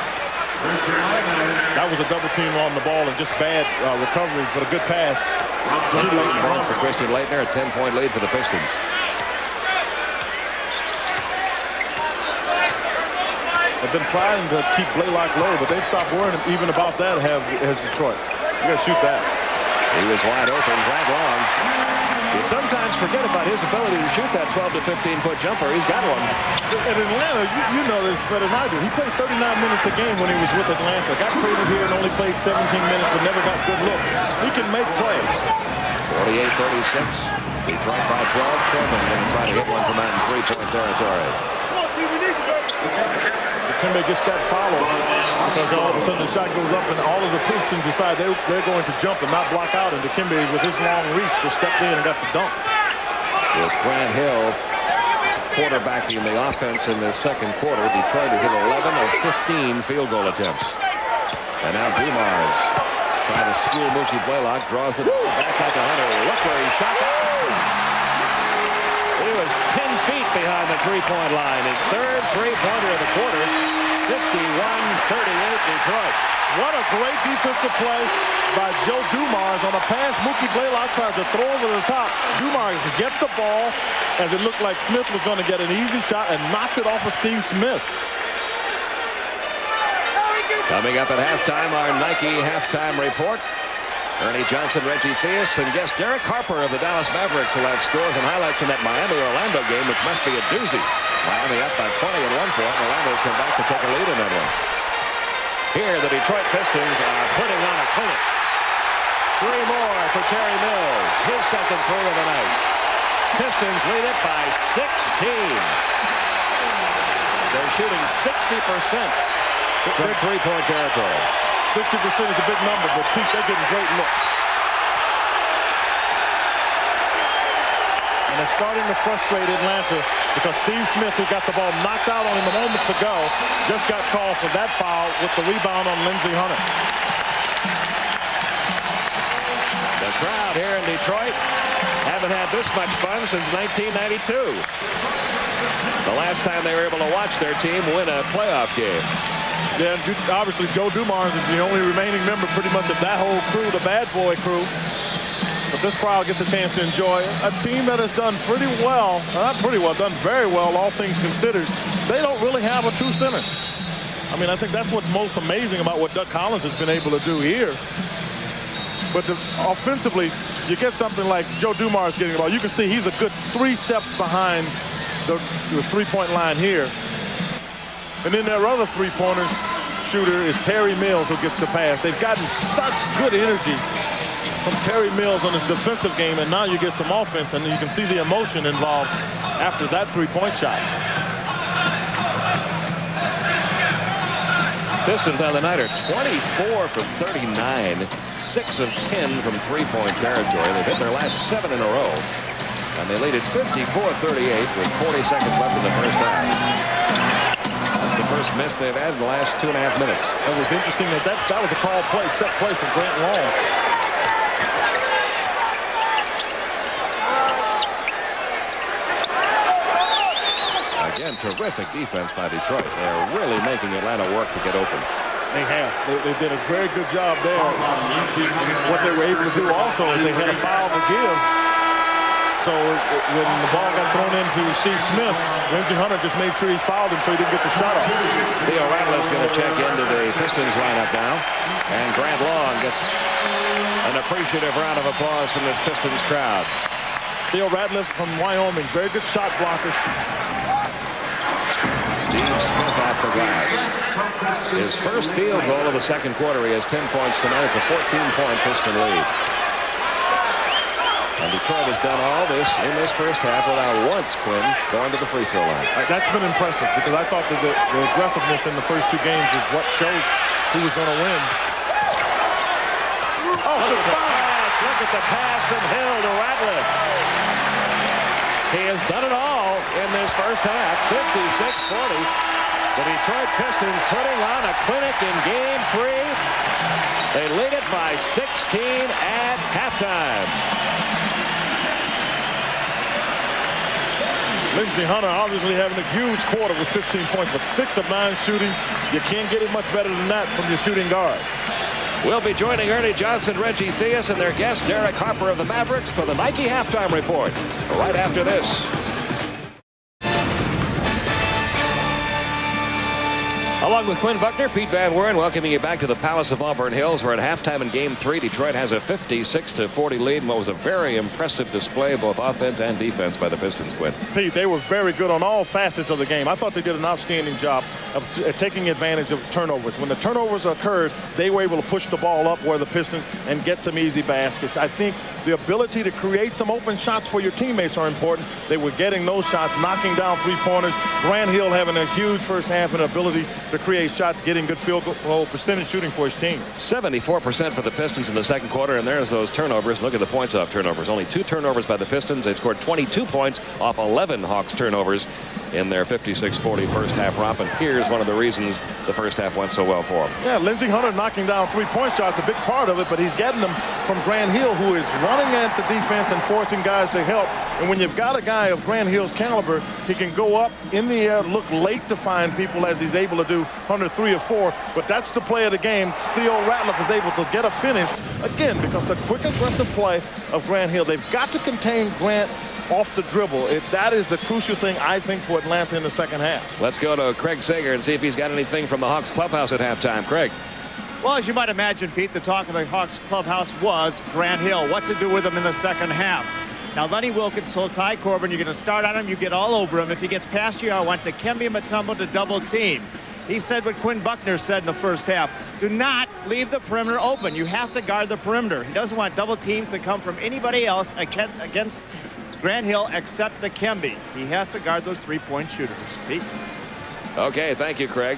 That was a double team on the ball and just bad recovery, but a good pass. 2 points for Christian Laettner, a 10-point lead for the Pistons. They've been trying to keep Blaylock low, but they've stopped worrying even about that has Detroit. You got to shoot that. He was wide open, Grant Long. You sometimes forget about his ability to shoot that 12 to 15-foot jumper. He's got one. In Atlanta, you know this better than I do. He played 39 minutes a game when he was with Atlanta. Got traded here and only played 17 minutes and never got good looks. He can make plays. 48-36. Detroit by 12. Corbin going to try to hit one from out in 3-point territory. Dikembe gets that follow because all of a sudden the shot goes up and all of the Pistons decide they're going to jump and not block out, and Dikembe with his long reach just stepped in and got the dunk. With Grant Hill quarterbacking the offense in the second quarter, Detroit is at 11 of 15 field goal attempts. And now Dumars trying to school Mookie Blaylock, draws the ball back out to Hunter. Look where he shot. He was 10 feet behind the 3-point line. His third 3-pointer of the quarter. Detroit. What a great defensive play by Joe Dumars on a pass. Mookie Blaylock tried to throw over the top. Dumars gets the ball as it looked like Smith was going to get an easy shot and knocks it off of Steve Smith. Coming up at halftime, our Nike halftime report. Ernie Johnson, Reggie Theus, and guest Derek Harper of the Dallas Mavericks will have scores and highlights from that Miami-Orlando game, which must be a doozy. Miami up by 20 at one point. Orlando's come back to take a lead in that one. Here, the Detroit Pistons are putting on a clinic. 3 more for Terry Mills, his second 3 of the night. Pistons lead it by 16. They're shooting 60% from three-point territory. 60% is a big number, but Pete, they're getting great looks. And they're starting to frustrate Atlanta because Steve Smith, who got the ball knocked out on him moments ago, just got called for that foul with the rebound on Lindsey Hunter. The crowd here in Detroit haven't had this much fun since 1992. The last time they were able to watch their team win a playoff game. Yeah, obviously Joe Dumars is the only remaining member pretty much of that whole crew, the bad boy crew. But this crowd gets a chance to enjoy a team that has done pretty well, not pretty well, done very well, all things considered. They don't really have a true center. I mean, I think that's what's most amazing about what Doug Collins has been able to do here. But offensively, you get something like Joe Dumars getting the ball. You can see he's a good 3 steps behind the three-point line here. And then their other three-pointers shooter is Terry Mills, who gets the pass. They've gotten such good energy from Terry Mills on his defensive game, and now you get some offense, and you can see the emotion involved after that three-point shot. Pistons on the night are 24 for 39, 6 of 10 from three-point territory. They've hit their last 7 in a row, and they lead at 54-38 with 40 seconds left in the first half. That's the first miss they've had in the last 2.5 minutes. It was interesting that was a called play, set play from Grant Long. Again, terrific defense by Detroit. They're really making Atlanta work to get open. They have. They did a very good job there. What they were able to do also is they had a foul to give. So when the ball got thrown into Steve Smith, Lindsey Hunter just made sure he fouled him so he didn't get the shot off. Theo Radliff's going to check into the Pistons lineup now. And Grant Long gets an appreciative round of applause from this Pistons crowd. Theo Radliff from Wyoming, very good shot blocker. Steve Smith off the glass. His first field goal of the second quarter. He has 10 points tonight. It's a 14-point Piston lead. And Detroit has done all this in this first half without once, Quinn, going to the free throw line. That's been impressive because I thought that the aggressiveness in the first 2 games was what showed who was going to win. Oh, look at the pass. Look at the pass from Hill to Radliff. He has done it all in this first half, 56-40. The Detroit Pistons putting on a clinic in Game 3. They lead it by 16 at halftime. Lindsey Hunter obviously having a huge quarter with 15 points, but 6 of 9 shooting. You can't get it much better than that from your shooting guard. We'll be joining Ernie Johnson, Reggie Theus, and their guest Derek Harper of the Mavericks for the Nike halftime report right after this. Along with Quinn Buckner, Pete Van Weren welcoming you back to the Palace of Auburn Hills. We're at halftime in Game 3. Detroit has a 56-40 lead in what was a very impressive display, both offense and defense, by the Pistons, Quinn. Pete, they were very good on all facets of the game. I thought they did an outstanding job of taking advantage of turnovers. When the turnovers occurred, they were able to push the ball up where the Pistons and get some easy baskets. I think the ability to create some open shots for your teammates are important. They were getting those shots, knocking down three-pointers. Grant Hill having a huge first half and ability to create shots, getting good field goal percentage shooting for his team. 74% for the Pistons in the second quarter, and there's those turnovers. Look at the points off turnovers. Only 2 turnovers by the Pistons. They've scored 22 points off 11 Hawks turnovers in their 56-40 first half romp, and here's one of the reasons the first half went so well for him. Yeah, Lindsey Hunter knocking down three-point shots, a big part of it, but he's getting them from Grant Hill, who is running at the defense and forcing guys to help. And when you've got a guy of Grant Hill's caliber, he can go up in the air, look late to find people as he's able to do to Hunter 3 or 4. But that's the play of the game. Theo Ratliff is able to get a finish, again, because the quick, aggressive play of Grant Hill. They've got to contain Grant off the dribble. That is the crucial thing, I think, for Atlanta in the second half. Let's go to Craig Sager and see if he's got anything from the Hawks clubhouse at halftime. Craig. Well, as you might imagine, Pete, the talk of the Hawks clubhouse was Grant Hill. What to do with him in the second half. Now, Lenny Wilkins told Ty Corbin, you're going to start on him, you get all over him. If he gets past you, I want Dikembe Mutombo to double team. He said what Quinn Buckner said in the first half. Do not leave the perimeter open. You have to guard the perimeter. He doesn't want double teams to come from anybody else against Grant Hill except Dikembe. He has to guard those three-point shooters. Pete? Okay, thank you, Craig.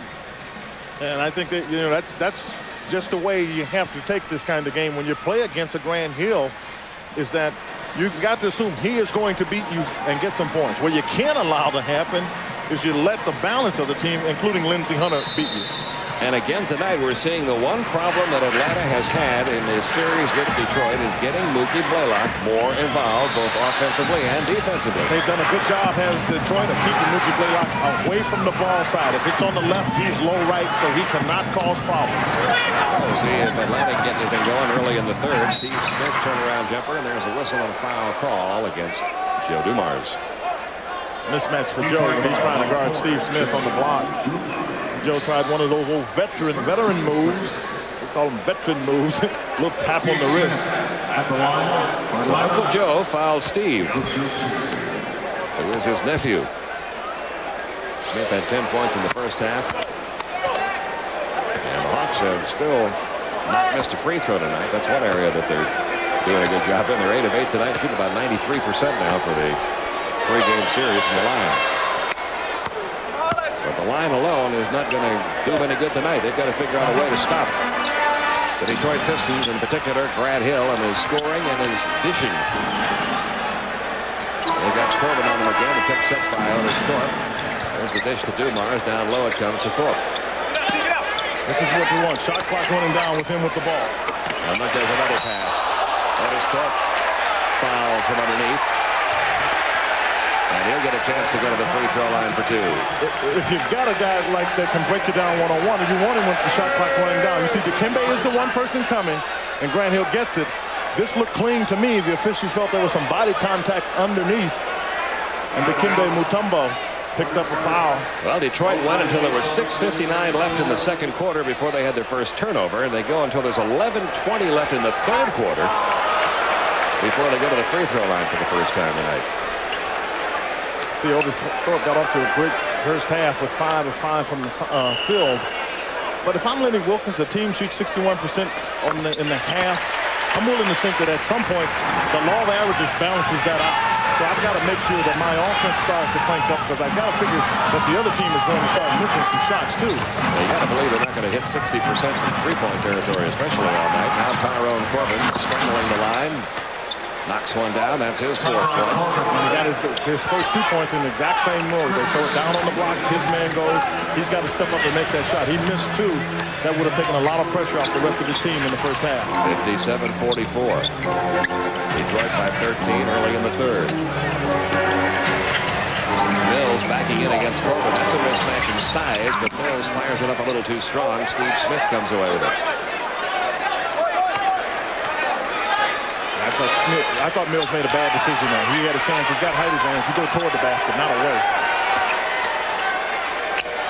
And I think that, you know, that's just the way you have to take this kind of game when you play against a Grant Hill, is that you've got to assume he is going to beat you and get some points. What you can't allow to happen is you let the balance of the team, including Lindsey Hunter, beat you. And again tonight, we're seeing the one problem that Atlanta has had in this series with Detroit is getting Mookie Blaylock more involved, both offensively and defensively. They've done a good job, has Detroit, of keeping Mookie Blaylock away from the ball side. If it's on the left, he's low right, so he cannot cause problems. We'll see if Atlanta can get anything going early in the third. Steve Smith turnaround jumper, and there's a whistle and a foul call against Joe Dumars. Mismatch for Joe when he's trying to guard Steve Smith on the block. Joe tried one of those old veteran moves. We call them veteran moves. A little tap on the wrist. So Uncle Joe fouls Steve, who is his nephew. Smith had 10 points in the first half. And the Hawks have still not missed a free throw tonight. That's one area that they're doing a good job in. They're 8 of 8 tonight, shooting about 93% now for the three-game series from the line. But the line alone is not going to do them any good tonight. They've got to figure out a way to stop the Detroit Pistons, in particular Grant Hill, and his scoring and his dishing. They got Corbin on him again. The pick set by Otis Thorpe. There's the dish to Dumars. Down low it comes to Thorpe. This is what we want. Shot clock running down with him with the ball. And look, there's another pass. Otis Thorpe fouled from underneath. And he'll get a chance to go to the free throw line for two. If you've got a guy like that can break you down one-on-one, and you want him with the shot clock running down. You see, Dikembe is the one person coming, and Grant Hill gets it. This looked clean to me. The official felt there was some body contact underneath, and Dikembe Mutombo picked up a foul. Well, Detroit went until there was 6:59 left in the second quarter before they had their first turnover, and they go until there's 11:20 left in the third quarter before they go to the free throw line for the first time tonight. See, Otis Thorpe got off to a great first half with 5 of 5 from the field. But if I'm Lenny Wilkins, a team shoots 61% in the half, I'm willing to think that at some point the law of averages balances that out. So I've got to make sure that my offense starts to crank up, because I've got to figure that the other team is going to start missing some shots too. You got to believe they're not going to hit 60% from three-point territory, especially all night. Now Tyrone Corbin scrambling the line. Knocks one down. That's his fourth point. And that is his first 2 points in the exact same mode. They throw it down on the block. His man goes. He's got to step up and make that shot. He missed 2. That would have taken a lot of pressure off the rest of his team in the first half. 57-44. Detroit by 13 early in the third. Mills backing in against Corbin. That's a mismatch in size, but Mills fires it up a little too strong. Steve Smith comes away with it. I thought Mills made a bad decision there. He had a chance. He's got height advantage. He go toward the basket, not away.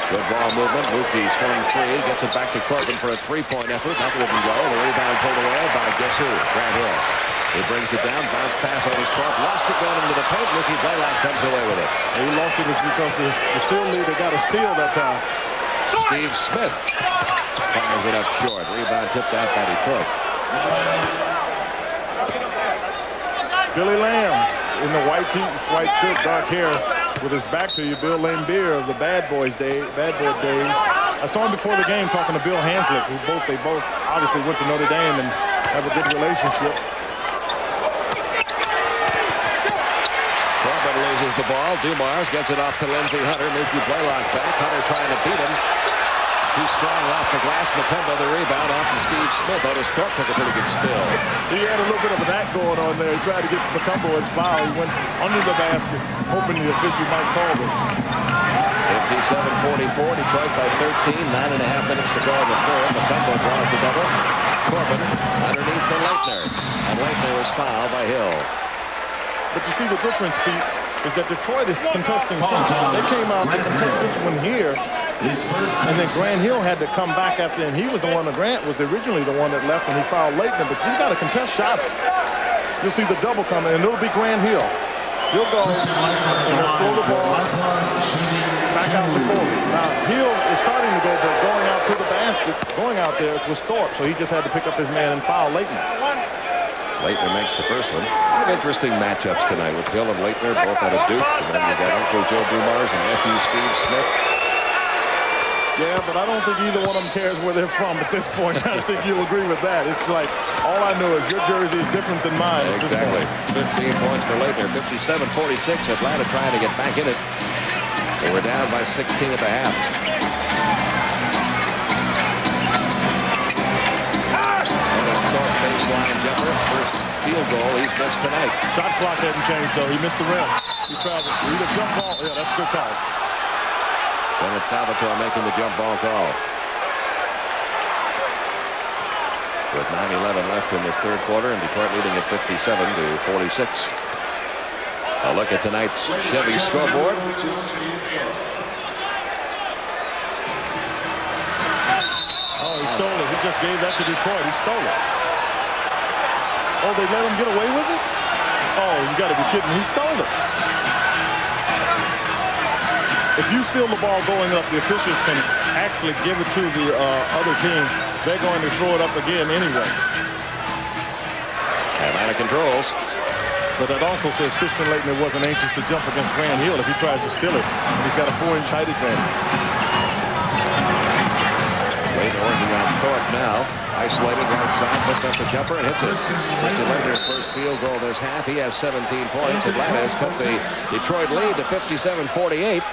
Good ball movement. Mookie swing free. Gets it back to Corbin for a three-point effort. That wouldn't go. The rebound pulled away by guess who? Grant Hill. He brings it down. Bounce pass on his Thorpe. Lost it going into the paint. Mookie Blaylock comes away with it. And he lost it because the steal lead, they got a steal that time. Steve Smith fires it up short. Rebound tipped out by Detroit. Billy Lamb in the white shirt, dark hair, with his back to you. Bill Laimbeer of the Bad Boy days. I saw him before the game talking to Bill Hanslick, who they both obviously went to Notre Dame and have a good relationship. Corbin loses the ball. Dumars gets it off to Lindsey Hunter. Mookie Blaylock back. Hunter trying to beat him. Too strong off the glass. Mutombo the rebound off to Steve Smith. Otis Thorpe took a pretty good spill. He had a little bit of that going on there. He tried to get Mutombo his foul. He went under the basket, hoping the official might call it. 57-44, Detroit by 13, 9.5 minutes to go in the third. Mutombo draws the double. Corbin underneath to Leitner, and Leitner was fouled by Hill. But you see the difference, Pete, is that Detroit is contesting something. They came out to contest this one here, and then Grant Hill had to come back after, and he was the one, Grant was originally the one that left when he fouled Leitner. But you got to contest shots. You'll see the double coming, and it'll be Grant Hill. He'll go and he'll throw the ball back out to Corbin. Now, Hill is starting to go, but going out to the basket, going out there was Thorpe, so he just had to pick up his man and foul Leitner. Leitner makes the first one. Interesting matchups tonight with Hill and Leitner, both out of Duke. And then you got Uncle Joe Dumars and nephew Steve Smith. Yeah, but I don't think either one of them cares where they're from at this point. I think you'll agree with that. It's like, all I know is your jersey is different than mine. Exactly. 15 points for Leitner. 57-46. Atlanta trying to get back in it. They were down by 16 at the half. Thorpe baseline jumper. First field goal he's missed tonight. Shot clock hasn't changed, though. He missed the rim. He tried to either jump ball. Yeah, that's a good call. Then it's Salvatore making the jump ball call. With 9:11 left in this third quarter, and Detroit leading at 57-46. A look at tonight's Chevy scoreboard. Oh, he stole it. He just gave that to Detroit. He stole it. Oh, they let him get away with it? Oh, you got to be kidding me. He stole it. If you steal the ball going up, the officials can actually give it to the other team. They're going to throw it up again anyway. Atlanta controls. But that also says Christian Leitner wasn't anxious to jump against Grant Hill if he tries to steal it. He's got a 4-inch height advantage. Leitner working on Thorpe now. Isolated right side, puts up the jumper and hits it. Christian Leitner's first field goal this half. He has 17 points. Atlanta has cut the Detroit lead to 57-48.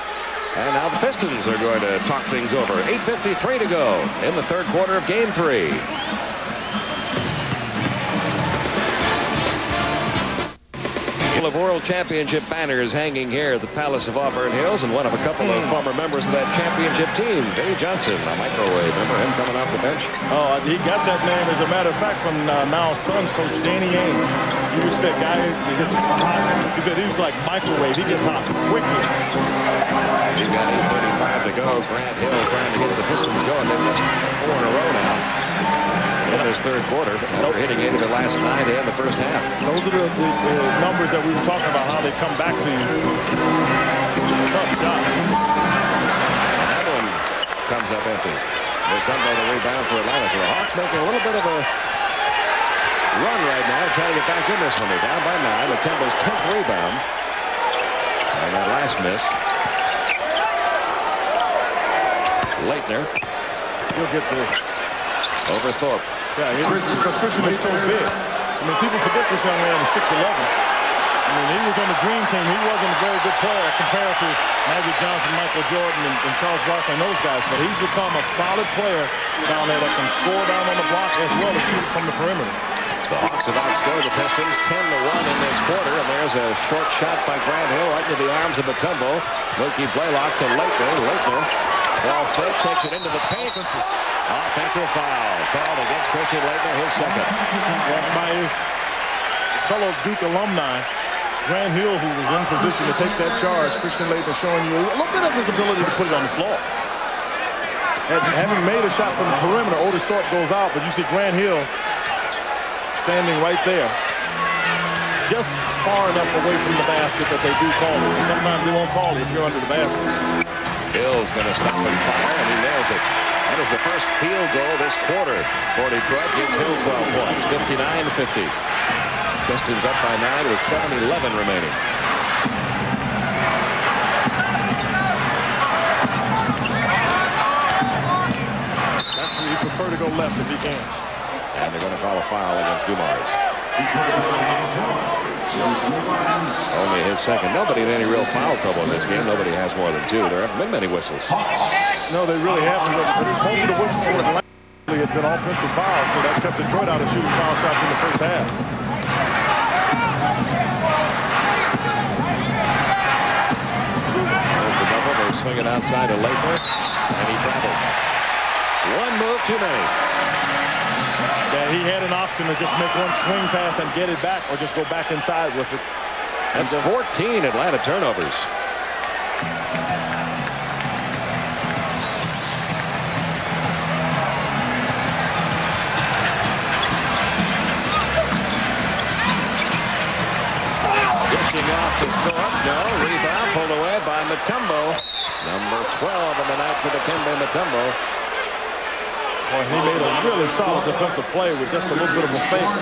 And now the Pistons are going to talk things over. 8:53 to go in the third quarter of Game 3. Of World Championship banners hanging here at the Palace of Auburn Hills, and one of a couple of former members of that championship team, Benny Johnson, a microwave. Remember him coming off the bench? Oh, he got that name, as a matter of fact, from now Suns coach Danny Ainge. He was that guy who gets hot. He said he was like microwave. He gets hot quickly. He got 8:35 to go. Grant Hill trying to get the Pistons going. They've missed 4 in a row now in this third quarter. They're hitting 8 of the last 9 to end the first half. Those are the numbers that we were talking about, how they come back to you. Tough shot. That one comes up empty. Mutombo the rebound for Atlanta. So the Hawks making a little bit of a run right now, trying to get back in this one. They're down by 9. Mutombo's 10th rebound. And that last miss. Leitner. He'll get this. Over Thorpe. Yeah, because Christian is so big. I mean, people forget this young man is 6'11". I mean, he was on the Dream Team. He wasn't a very good player compared to Magic Johnson, Michael Jordan, and Charles Barkley and those guys. But he's become a solid player down there that can score down on the block as well as shoot from the perimeter. The Hawks have outscored the Pistons 10-1 in this quarter, and there's a short shot by Grant Hill right into the arms of Mutombo. Mookie Blaylock to Leitner. Leitner, ball fake, takes it into the paint. Offensive foul called against Christian Leitner, his second. By his fellow Duke alumni, Grant Hill, who was in position to take that charge. Christian Leitner showing you a little bit of his ability to put it on the floor. Having made a shot from the perimeter, Otis Thorpe goes out, but you see Grant Hill standing right there, just far enough away from the basket that they do call it. Sometimes they won't call it if you're under the basket. Hill's going to stop and fire, and he nails it. That is the first field goal this quarter for Detroit. Gives Hill 12 points, 59-50. Pistons up by 9 with 7:11 remaining. That's where you prefer to go left if you can. And they're going to call a foul against Dumars. Only his second. Nobody in any real foul trouble in this game. Nobody has more than 2. There haven't been many whistles. No, they really haven't. Most of the whistles for Atlanta had been offensive fouls, so that kept Detroit out of shooting foul shots in the first half. There's the double. They swing it outside to Leitner, and he traveled. One move too many. Yeah, he had an option to just make one swing pass and get it back, or just go back inside with it. That's 14 Atlanta turnovers. Dishing off to Thorpe. No, rebound pulled away by Mutombo. Number 12 in the night for Dikembe Mutombo. Boy, he made a really solid defensive play with just a little bit of a fake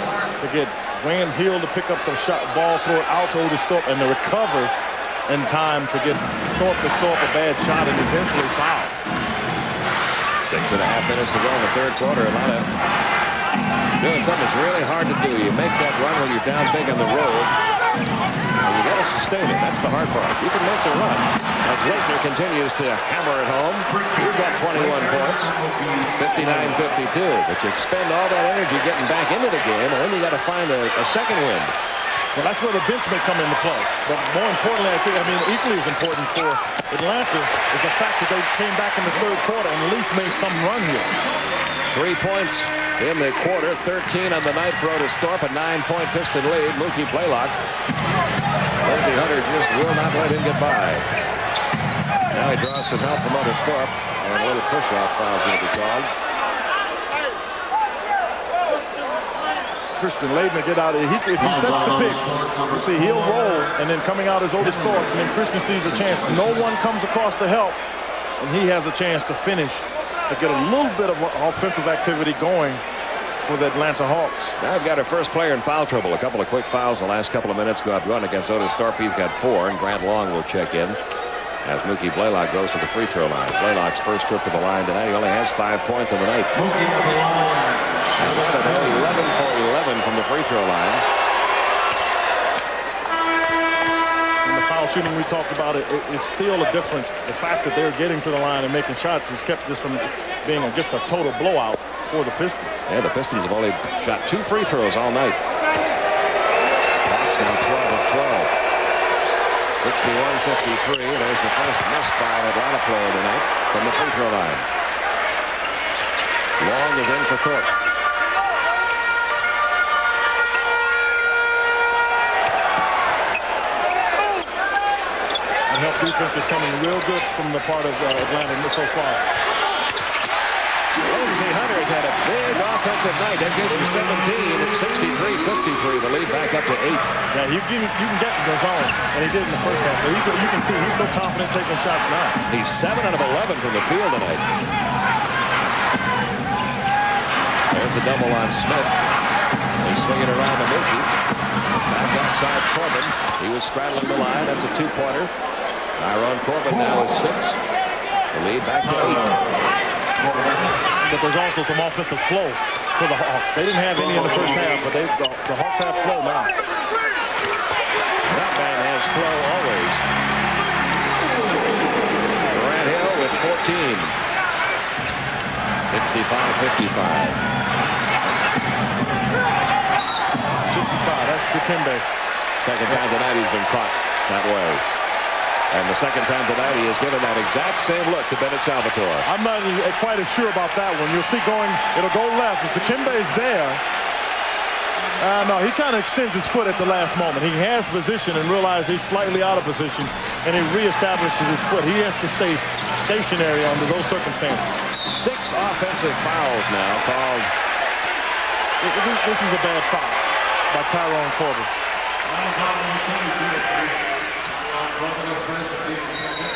to get Grant Hill to pick up the shot, ball, throw it out to Otis Thorpe, and to recover in time to get Thorpe to throw up a bad shot and eventually foul. 6.5 minutes to go in the third quarter. Atlanta doing something that's really hard to do. You make that run when you're down big on the road, and you got to sustain it. That's the hard part. You can make the run. As Leitner continues to hammer it home, he's got 21 points, 59-52. But you expend all that energy getting back into the game, and then you got to find a second wind. Well, that's where the bench may come into play. But more importantly, I mean, equally as important for Atlanta is the fact that they came back in the third quarter and at least made some run here. 3 points in the quarter, 13 on the night for Otis Thorpe, a 9-point Piston lead. Mookie Blaylock. Lindsey Hunter just will not let him get by. Now he draws some help from Otis Thorpe, and a little push-off foul is going to be called. Christian Leitner get out of here. If he sets the pick, you see he'll roll, and then coming out is Otis Thorpe, and then Christian sees a chance. No one comes across to help, and he has a chance to finish, to get a little bit of offensive activity going for the Atlanta Hawks. Now I've got our first player in foul trouble. A couple of quick fouls the last couple of minutes. Go up one against Otis Thorpe. He's got 4, and Grant Long will check in as Mookie Blaylock goes to the free throw line. Blaylock's first trip to the line tonight. He only has 5 points on the night. Atlanta 11 for 11 from the free throw line. And the foul shooting we talked about is still a difference. The fact that they're getting to the line and making shots has kept this from being just a total blowout for the Pistons. Yeah, the Pistons have only shot 2 free throws all night. Hawks now 12 of 12. 61-53. There's the first miss by an Atlanta player tonight from the free throw line. Long is in for Thorpe. And help defense is coming real good from the part of Atlanta so far. Lindsey Hunter's had a big offensive night. That gives him 17. It's 63-53. The lead back up to 8. Yeah, you can get in the zone, and he did in the first half. But you can see he's so confident taking shots now. He's 7 out of 11 from the field tonight. There's the double on Smith. They swing it around to Mookie. Back outside Corbin. He was straddling the line. That's a 2-pointer. Tyrone Corbin now is 6. The lead back to 8. But there's also some offensive flow for the Hawks. They didn't have any in the first half, but the Hawks have flow now. That man has flow always. Grant Hill with 14. 65-55. 55, that's Dikembe. Second time tonight he's been caught that way. And the second time tonight he has given that exact same look to Bennett Salvatore. I'm not quite as sure about that one. You'll see it'll go left. If Dikembe's there, no, he kind of extends his foot at the last moment. He has position and realizes he's slightly out of position, and he reestablishes his foot. He has to stay stationary under those circumstances. 6 offensive fouls now called. This is a bad foul by Tyrone Corbin.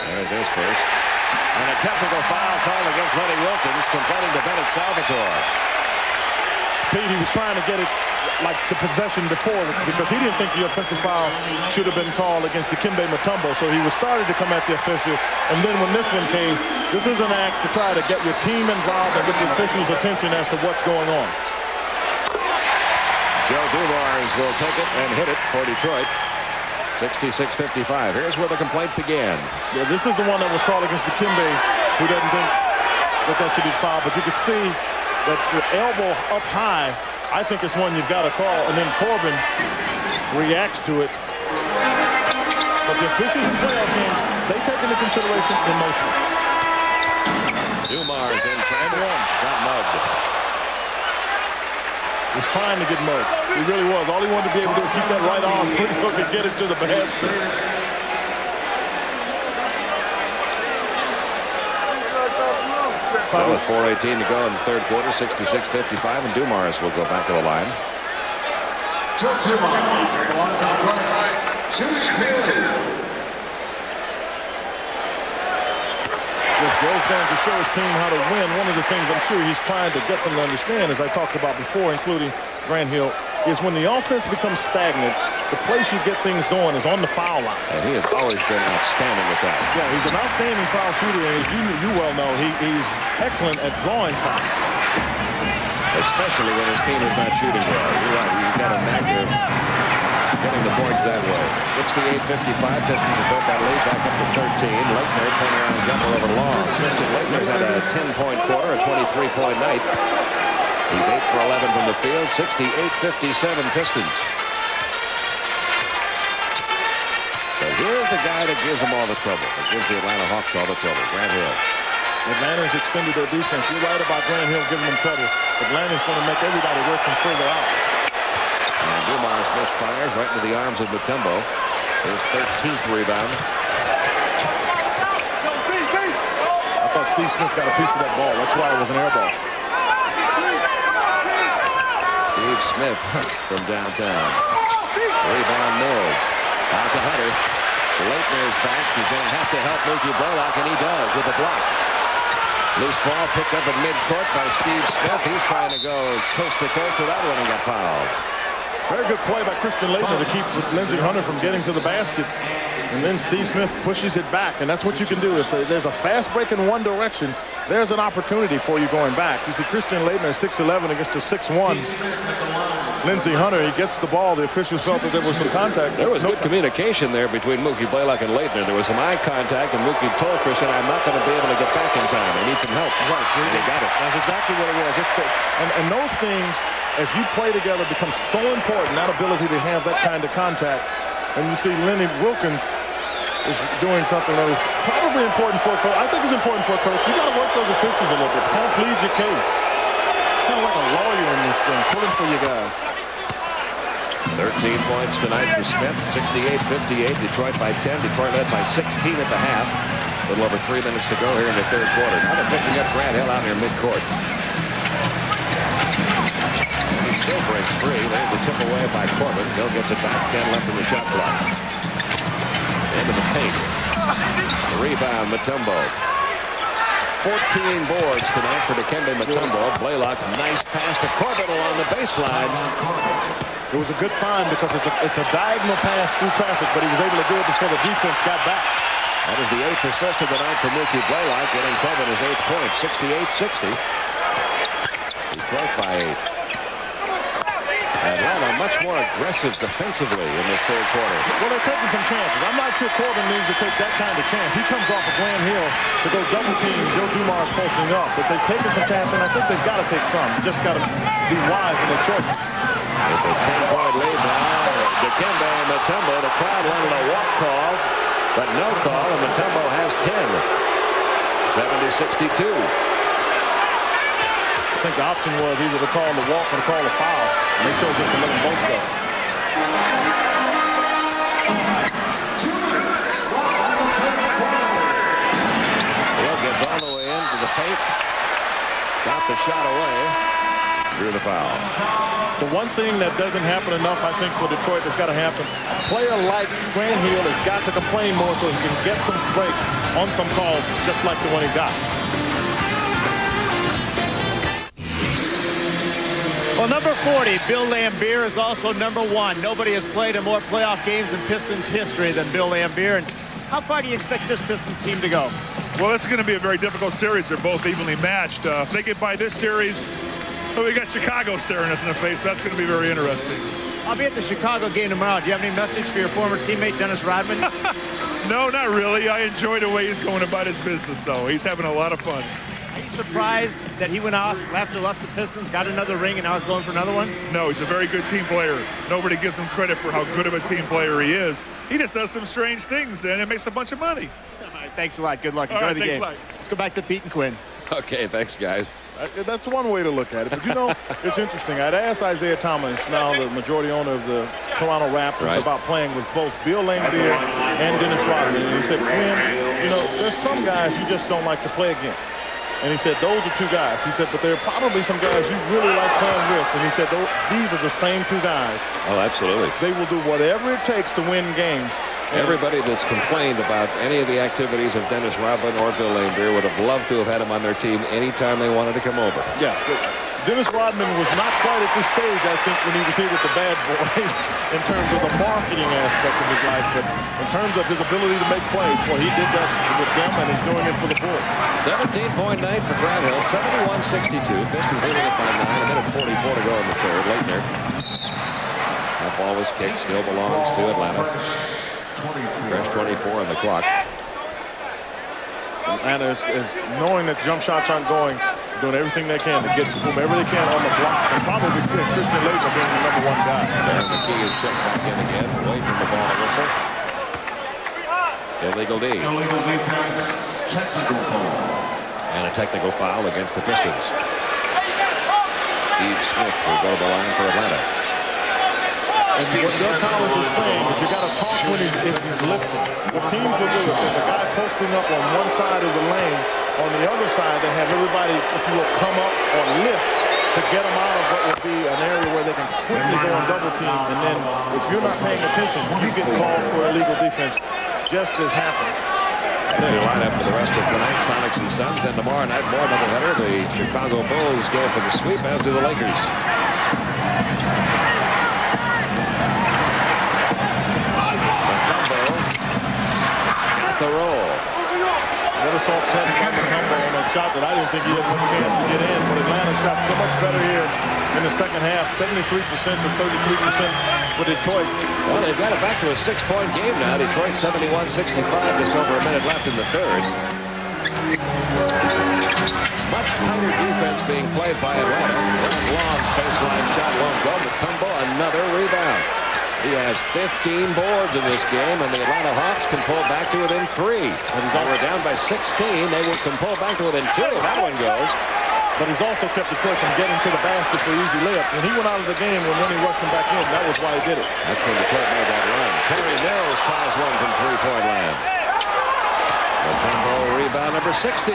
There's his first. And a technical foul called against Lenny Wilkins, complaining to Bennett Salvatore. Pete, he was trying to get it like the possession before because he didn't think the offensive foul should have been called against Dikembe Mutombo, so he was starting to come at the official. And then when this one came, this is an act to try to get your team involved and get the officials' attention as to what's going on. Joe Dumars will take it and hit it for Detroit. 66-55. Here's where the complaint began. Yeah, this is the one that was called against Dikembe, who doesn't think that should be fouled. But you could see that the elbow up high, I think it's one you've got to call. And then Corbin reacts to it. But the officials in playoff games, they take into consideration emotion. Dumars in traffic. Got mugged. He was trying to get mugged. He really was. All he wanted to be able to do was keep that right arm free so he could get it to the basket. So with 4:18 to go in the third quarter, 66-55, and Dumars will go back to the line. Just goes down to show his team how to win. One of the things I'm sure he's trying to get them to understand, as I talked about before, including Grant Hill, is when the offense becomes stagnant, the place you get things going is on the foul line. And he has always been outstanding with that. Yeah, he's an outstanding foul shooter, and as you well know, he's excellent at drawing fouls. Especially when his team is not shooting well. You're right, he's got a knack of getting the points that way. 68-55, Pistons have built that lead back up to 13. Leitner turning around jumper over Long. Christian Leitner's had a 10-point quarter, a 23-point night. He's 8 for 11 from the field, 68-57 Pistons. So here's the guy that gives them all the trouble. That gives the Atlanta Hawks all the trouble, Grant Hill. Atlanta's extended their defense. You're right about Grant Hill giving them trouble. Atlanta's going to make everybody work from further out. And Dumars misfires right into the arms of Mutombo. His 13th rebound. I thought Steve Smith got a piece of that ball. That's why it was an air ball. Steve Smith from downtown. Rebound Mills. Out to Hunter. Leitner's back. He's going to have to help Mookie Blaylock, and he does with a block. Loose ball picked up at midcourt by Steve Smith. He's trying to go coast to coast without running a foul. Very good play by Christian Leitner to keep Lindsey Hunter from getting to the basket. And then Steve Smith pushes it back, and that's what you can do. If there's a fast break in one direction, there's an opportunity for you going back. You see Christian Leitner 6'11" against a 6'1". Lindsey Hunter, he gets the ball. The officials felt that there was some contact. There was good communication there between Mookie Blaylock and Leitner. There was some eye contact, and Mookie told Christian, I'm not going to be able to get back in time. I need some help. Right, and he got it. That's exactly what it was. And those things, as you play together, become so important, that ability to have that kind of contact. And you see Lenny Wilkins is doing something that is probably important for a coach. I think it's important for a coach. You got to work those officials a little bit. Kind of plead your case. Kind of like a lawyer in this thing, pulling for you guys. 13 points tonight for Smith, 68-58. Detroit by 10. Detroit led by 16 at the half. A little over 3 minutes to go here in the third quarter. Now they're picking up Grant Hill out near midcourt. He still breaks free. There's a tip away by Corbin. Hill gets it back. 10 left in the shot clock. Into the paint. Rebound, Mutombo. 14 boards tonight for Dikembe Mutombo. Blaylock, nice pass to Corbin along the baseline. It was a good find because it's a diagonal pass through traffic, but he was able to do it before the defense got back. That is the 8th assist of the night for Mookie Blaylock, getting Corbin his 8th point, 68-60. Detroit by 8. Atlanta much more aggressive defensively in this third quarter. Well, they're taking some chances. I'm not sure Corbin needs to take that kind of chance. He comes off of Grant Hill to go double team Joe Dumars posting up, but they've taken some chances, and I think they've got to take some. You just got to be wise in their choices. It's a 10-point lead now. Dikembe Mutombo, the crowd wanted a walk call, but no call, and Mutombo has 10. 70-62. I think the option was either to call the walk or to call the foul, and they chose just to let them both go. Hill gets all the way into the paint, got the shot away, drew the foul. The one thing that doesn't happen enough, I think, for Detroit that's got to happen, a player like Grant Hill has got to complain more so he can get some breaks on some calls, just like the one he got. Well, number 40, Bill Laimbeer, is also number 1. Nobody has played in more playoff games in Pistons history than Bill Laimbeer. And how far do you expect this Pistons team to go? Well, this is going to be a very difficult series. They're both evenly matched. If they get by this series, well, we got Chicago staring us in the face. That's going to be very interesting. I'll be at the Chicago game tomorrow. Do you have any message for your former teammate, Dennis Rodman? No, not really. I enjoy the way he's going about his business, though. He's having a lot of fun. Are you surprised that he went off, left the Pistons, got another ring, and now he's going for another one? No, he's a very good team player. Nobody gives him credit for how good of a team player he is. He just does some strange things, and it makes a bunch of money. All right, thanks a lot. Good luck. Enjoy the game. Let's go back to Pete and Quinn. Okay, thanks, guys. That's one way to look at it. But, you know, it's interesting. I'd asked Isaiah Thomas, now the majority owner of the Toronto Raptors, about playing with both Bill Laimbeer and Dennis Rodman. And he said, Quinn, you know, there's some guys you just don't like to play against. And he said, those are two guys. He said, but there are probably some guys you really like playing with. And he said, these are the same two guys. Oh, absolutely. They will do whatever it takes to win games. Everybody that's complained about any of the activities of Dennis Rodman or Bill Laimbeer would have loved to have had him on their team anytime they wanted to come over. Yeah. Dennis Rodman was not quite at this stage, I think, when he was here with the Bad Boys in terms of the marketing aspect of his life. But in terms of his ability to make plays, well, he did that with them, and he's doing it for the Bulls. 17-point night for Grant Hill, 71-62. Pistons leading it by 9, a minute 44 to go in the third. Leitner. That ball was kicked, still belongs to Atlanta. Fresh 24 on the clock. Atlanta is knowing that jump shots aren't going, doing everything they can to get whomever they can on the block, and probably Christian Laettner being the #1 guy. Aaron McKee is checked back in again, away from the ball and whistle. Illegal D. Illegal defense, technical foul. And a technical foul against the Pistons. Steve Smith will go to the line for Atlanta. And what Doug Collins is saying is you got to talk when if he's lifting. What teams will do if there's a guy posting up on one side of the lane, on the other side they have everybody, if you will, come up or lift to get them out of what would be an area where they can quickly go and double team. And then if you're not paying attention, you get called for illegal defense, just as happened. The lineup for the rest of tonight, Sonics and Suns, and tomorrow night more doubleheader. The Chicago Bulls go for the sweep, as do the Lakers. The roll. Another soft touch by Mutombo on that shot that I didn't think he had much chance to get in, but Atlanta shot so much better here in the second half, 73% to 33% for Detroit. Well, they've got it back to a 6-point game now. Detroit 71-65, just over a minute left in the third. Much tighter defense being played by Atlanta. Long's baseline shot won't go. Mutombo, another rebound. He has 15 boards in this game, and the Atlanta Hawks can pull back to within 3. They were down by 16. They can pull back to within 2. That one goes. But he's also kept Detroit from getting to the basket for easy layup. When he went out of the game, when he rushed him back in, that was why he did it. That's when Detroit made that run. Terry Mills tries one from three-point land. Mutombo rebound number 16.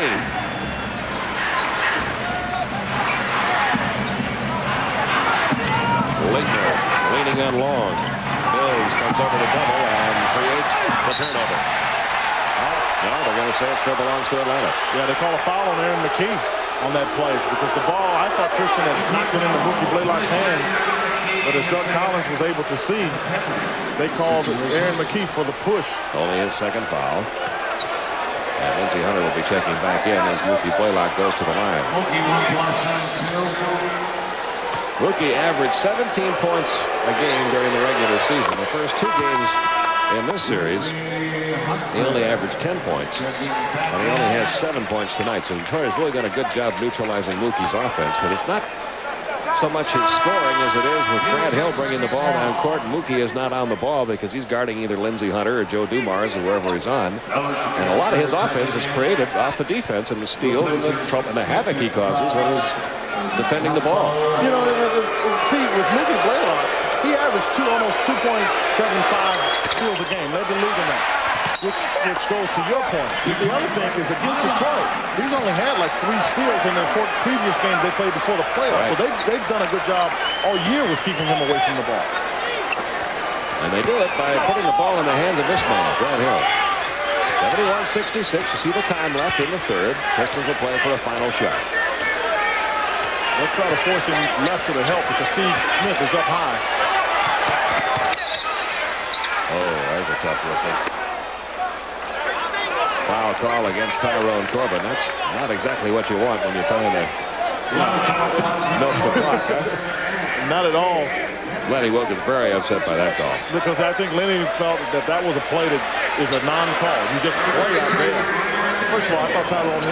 Leitner leaning on Long. Mills comes over the double and creates the turnover. No, they're going to say it still belongs to Atlanta. Yeah, they call a foul on Aaron McKee on that play because the ball, I thought Christian had knocked it into Mookie Blaylock's hands, but as Doug Collins was able to see, they called Aaron McKee for the push. Only his second foul. And Lindsey Hunter will be checking back in as Mookie Blaylock goes to the line. Mookie averaged 17 points a game during the regular season. The first 2 games in this series, he only averaged 10 points, and he only has 7 points tonight. So Detroit has really done a good job neutralizing Mookie's offense, but it's not so much his scoring as it is with Grant Hill bringing the ball down court. Mookie is not on the ball because he's guarding either Lindsey Hunter or Joe Dumars or wherever he's on. And a lot of his offense is created off the defense and the steals and the havoc he causes when he's defending the ball. You know, Pete, with Mookie Blaylock, he averaged almost 2.75 steals a game, led the league in that, which goes to your point. The other thing is against Detroit, he's only had like 3 steals in the 4 previous games they played before the playoffs. Right. So they've done a good job all year with keeping him away from the ball. And they do it by putting the ball in the hands of this man, Grant Hill. 71-66. You see the time left in the third. Pistons will play for a final shot. They'll try to force him left to the help because Steve Smith is up high. Oh, there's a tough whistle. Foul call against Tyrone Corbin. That's not exactly what you want when you're trying to milk the clock, huh? Not at all. Lenny Wilkins very upset by that call. Because I think Lenny felt that was a play that is a non-call. You just play out there. First of all, I thought Tyrone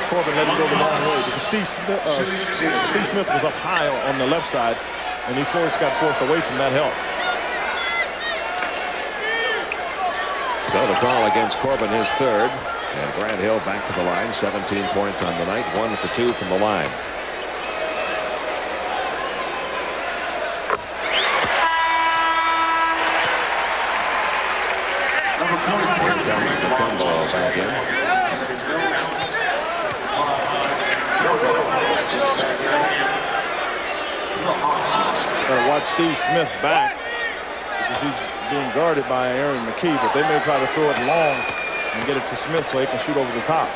Corbin let him go the long way because Steve Smith was up high on the left side, and he got forced away from that help. So the call against Corbin, his third. And Grant Hill back to the line. 17 points on the night. 1 for 2 from the line. Here comes Mutombo back in. Gotta watch Steve Smith back because he's being guarded by Aaron McKee, but they may try to throw it long and get it to Smith so he can shoot over the top.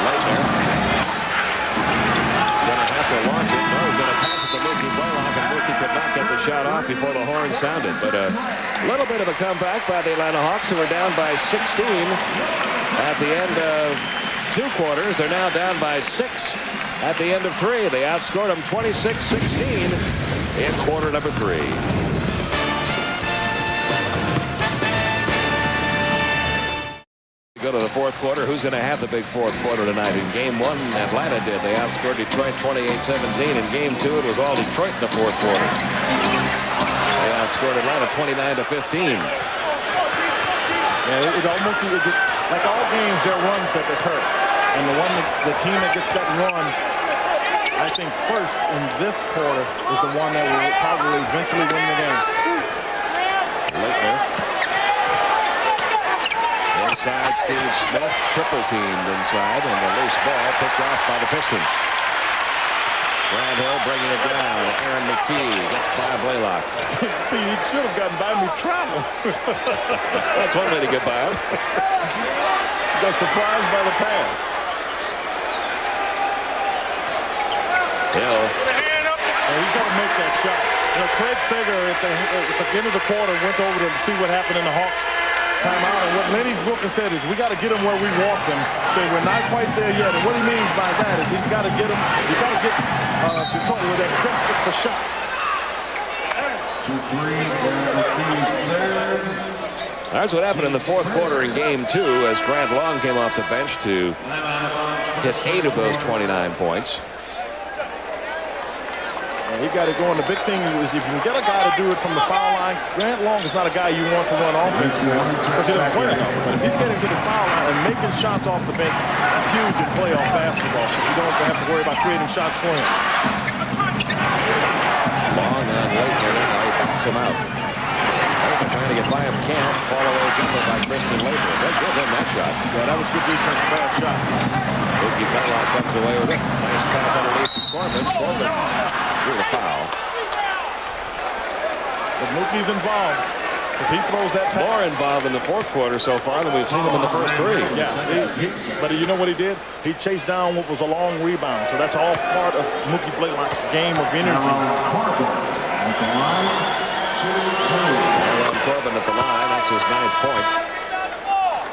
Leitner gonna have to launch it. No, he's gonna pass it to Mookie Blaylock, and Mookie could not get the shot off before the horn sounded. But a little bit of a comeback by the Atlanta Hawks, who were down by 16 at the end of 2 quarters. They're now down by 6 at the end of 3. They outscored them 26-16 in quarter number 3. Go to the fourth quarter. Who's going to have the big fourth quarter tonight? In game 1, Atlanta did. They outscored Detroit 28-17. In game 2, it was all Detroit in the fourth quarter. They outscored Atlanta 29-15. Yeah, it almost like all games, there are runs that occur, and the team that gets that run, I think first in this quarter is the one that will probably eventually win the game. Leitner. Inside, Steve Smith triple teamed inside, and the loose ball picked off by the Pistons. Grant Hill bringing it down. Aaron McKee gets by Blaylock. He should have gotten by me travel. That's one way to get by him. Got surprised by the pass. Hill. And he's got to make that shot. You know, Craig Sager at the end of the quarter went over to see what happened in the Hawks timeout, and what Lenny Brooker said is we got to get them where we want them. Say we're not quite there yet, and what he means by that is he's got to get them. He's got to get Detroit where they're desperate for shots. That's what happened in the fourth quarter in game 2 as Grant Long came off the bench to hit 8 of those 29 points. He got it going. The big thing is if you can get a guy to do it from the foul line, Grant Long is not a guy you want to run offense because he doesn't play enough. But if he's getting to the foul line and making shots off the bench, that's huge in playoff basketball because you don't have to worry about creating shots for him. Long on Leitner. Now he backs him out. Leitner trying to get by him. Can't. Fall away jumper by Christian Leitner. They give him that shot. Yeah, that was good defense. Bad shot. Mookie Blaylock comes away with it. Nice pass underneath to Corbin. Corbin through the foul. But Mookie's involved because he throws that pass. More involved in the fourth quarter so far than we've seen him in the first 3. Yeah, but you know what he did? He chased down what was a long rebound. So that's all part of Mookie Blaylock's game of energy. Corbin at the line. That's his 9th point.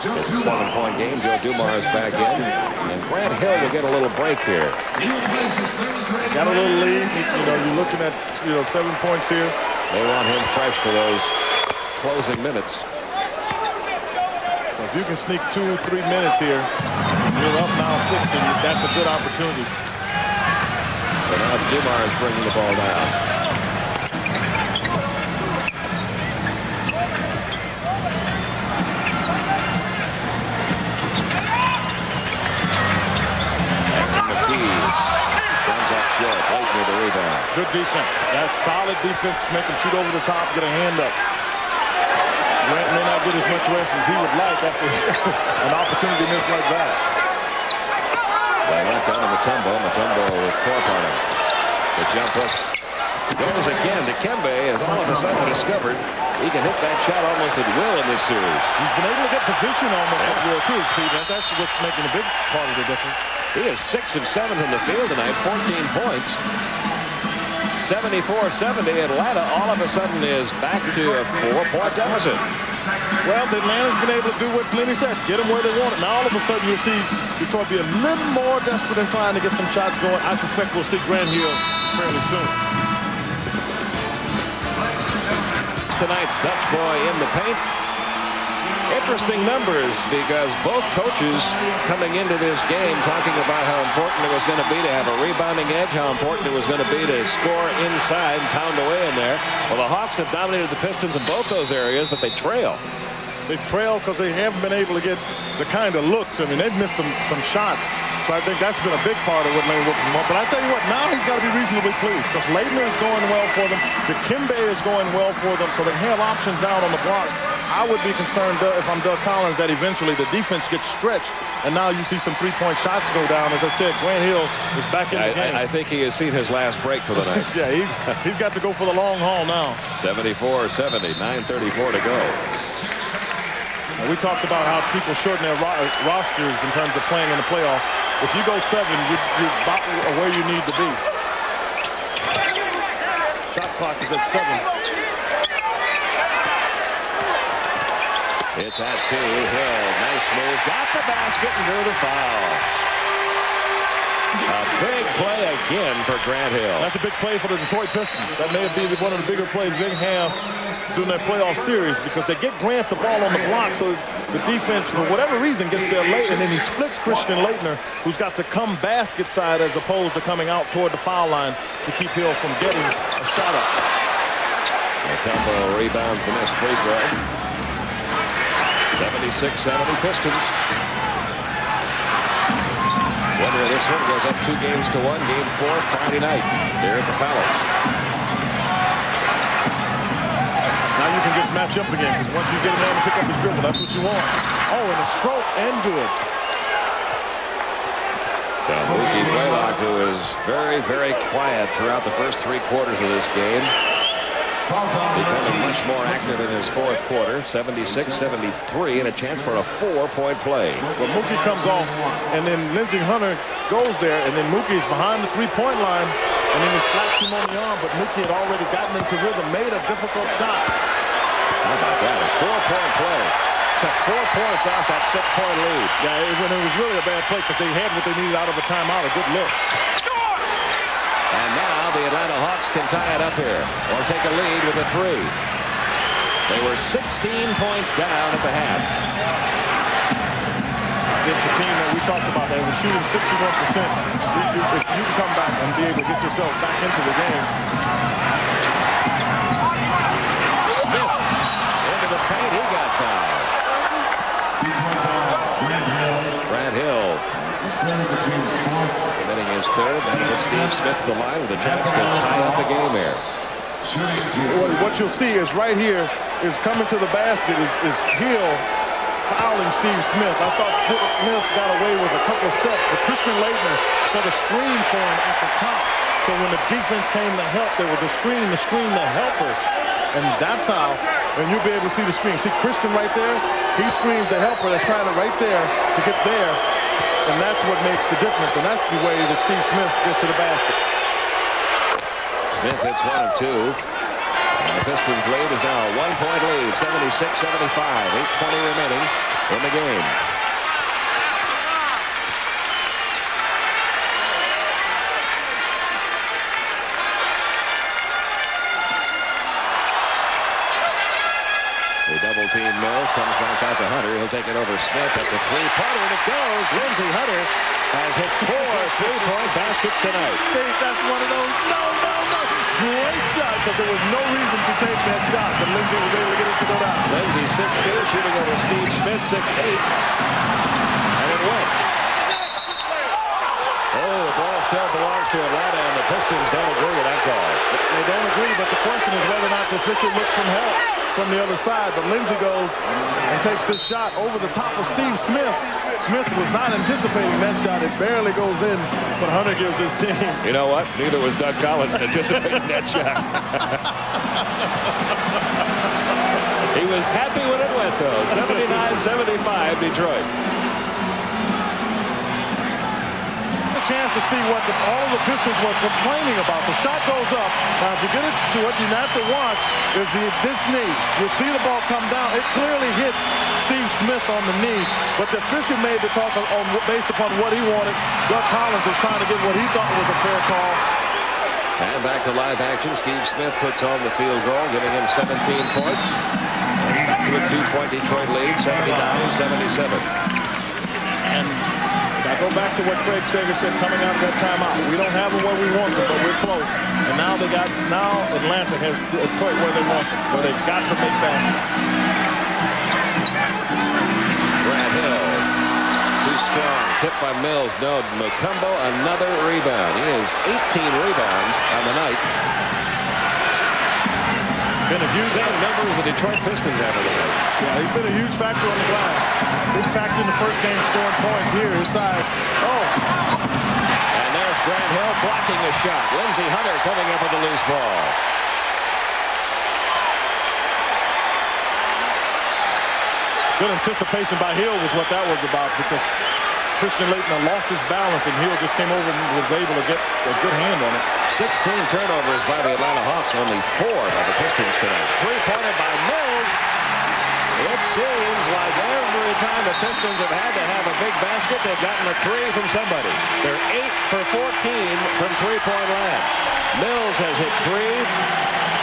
It's a 7-point game. Joe Dumars is back in. And Grant Hill will get a little break here. Got a little lead. You know, you're looking at 7 points here. They want him fresh for those closing minutes. So if you can sneak 2 or 3 minutes here, you're up now 6, then that's a good opportunity. So now it's Dumars bringing the ball down. Leitner the rebound. Good defense. That's solid defense. Make him shoot over the top, get a hand up. Grant may not get as much rest as he would like after an opportunity miss like that. They knock down to Mutombo. Mutombo with Corp on him. The jumper goes again. Dikembe has all of a sudden discovered he can hit that shot almost at will in this series. He's been able to get position almost at will too. See, that's what's making a big part of the difference. He is 6 of 7 from the field tonight, 14 points. 74-70. Atlanta all of a sudden is back to a 4-point deficit. Well, Atlanta's been able to do what Lenny said, get them where they want it. Now all of a sudden you'll see Detroit be a little more desperate in trying to get some shots going. I suspect we'll see Grant Hill fairly soon. Tonight's Dutch boy in the paint. interesting numbers because both coaches coming into this game talking about how important it was going to be to have a rebounding edge, how important it was going to be to score inside and pound away in there. Well, the Hawks have dominated the Pistons in both those areas, but they trail. They trail because they haven't been able to get the kind of looks. I mean, they've missed some shots. So I think that's been a big part of what Lane Wilson wants. But I tell you what, now he's got to be reasonably pleased because Leitner is going well for them. Dikembe is going well for them. So they have options down on the block. I would be concerned if I'm Doug Collins that eventually the defense gets stretched and now you see some three-point shots go down. As I said, Grant Hill is back in the game. I think he has seen his last break for the night. Yeah, he's got to go for the long haul now. 74-70, 9:34 to go. We talked about how people shorten their rosters in terms of playing in the playoff. If you go 7, you're about where you need to be. Shot clock is at 7. It's at 2. Hill, nice move. Got the basket and drew the foul. A big play again for Grant Hill. That's a big play for the Detroit Pistons. That may be one of the bigger plays they have during their playoff series because they get Grant the ball on the block so the defense, for whatever reason, gets there late, and then he splits Christian Leitner, who's got to come basket side as opposed to coming out toward the foul line to keep Hill from getting a shot up. Mutombo rebounds the missed free throw. 76-70 Pistons. Winner of this one goes up 2 games to 1. Game 4 Friday night here at the Palace. Now you can just match up again because once you get him down to pick up his dribble, that's what you want. Oh, and a stroke and good. So Mookie Blaylock, who is very, very quiet throughout the first 3 quarters of this game, becoming much more active in his 4th quarter. 76-73 and a chance for a 4-point play. Well, Mookie comes off and then Lindsey Hunter goes there and then Mookie is behind the 3-point line and then he slaps him on the arm, but Mookie had already gotten into rhythm, made a difficult shot. How about that? A 4-point play. Took 4 points off that 6-point lead. Yeah, it was really a bad play because they had what they needed out of a timeout, a good look. And now the Atlanta Hawks can tie it up here or take a lead with a 3. They were 16 points down at the half. It's a team that we talked about that was shooting 61%. If you can come back and be able to get yourself back into the game. Smith into the paint. He got fouled. Brad Hill. Committing his 3rd. Then gets Steve Smith to the line with a chance to tie up the game here. What you'll see is right here is coming to the basket is Hill fouling Steve Smith. I thought Smith got away with a couple of steps, but Christian Leitner set a screen for him at the top. So when the defense came to help, there was a screen to screen the helper. And that's how, and you'll be able to see the screen. See Christian right there? He screens the helper that's trying to right there to get there. And that's what makes the difference. And that's the way that Steve Smith gets to the basket. Smith hits 1 of 2. And the Pistons lead is now a 1-point lead, 76-75. 8:20 remaining in the game. They double team Mills, comes back out to Hunter. He'll take it over Smith. That's a 3-pointer, and it goes. Lindsey Hunter has hit 4 3-point baskets tonight. That's one of those. No. Great shot, because there was no reason to take that shot, but Lindsey was able to get it to go down. Lindsey 6'2", shooting over Steve Smith 6'8", and it went. Oh, the ball still belongs to Atlanta, and the Pistons don't agree with that call. They don't agree, but the question is whether or not the official looks from help from the other side. But Lindsey goes and takes this shot over the top of Steve Smith. Smith was not anticipating that shot. It barely goes in, but Hunter gives his team. You know what? Neither was Doug Collins anticipating that shot. He was happy when it went, though. 79-75, Detroit. Chance to see what all the Pistons were complaining about. The shot goes up. Now, if you get it to what you have to watch is this knee. You'll see the ball come down. It clearly hits Steve Smith on the knee, but the official made the call based upon what he wanted. Doug Collins was trying to get what he thought was a fair call. And back to live action. Steve Smith puts home the field goal, giving him 17 points. to a 2-point Detroit lead, 79-77. And I go back to what Craig Sager said coming out of that timeout. We don't have them where we want them, but we're close. And now Atlanta has Detroit where they want them, where they've got to make baskets. Grant Hill, too strong, tipped by Mills. No, Mutombo, another rebound. He has 18 rebounds on the night. Been a huge same number as the Detroit Pistons have tonight. Yeah, he's been a huge factor on the glass. Big factor in the first game, scoring points here. His size. Oh. And there's Grant Hill blocking a shot. Lindsey Hunter coming up with a loose ball. Good anticipation by Hill was what that was about, because Christian Laettner lost his balance and Hill just came over and was able to get a good hand on it. 16 turnovers by the Atlanta Hawks, only 4 by the Pistons tonight. Three-pointer by Mills. It seems like every time the Pistons have had to have a big basket, they've gotten a 3 from somebody. They're 8 for 14 from three-point land. Mills has hit 3.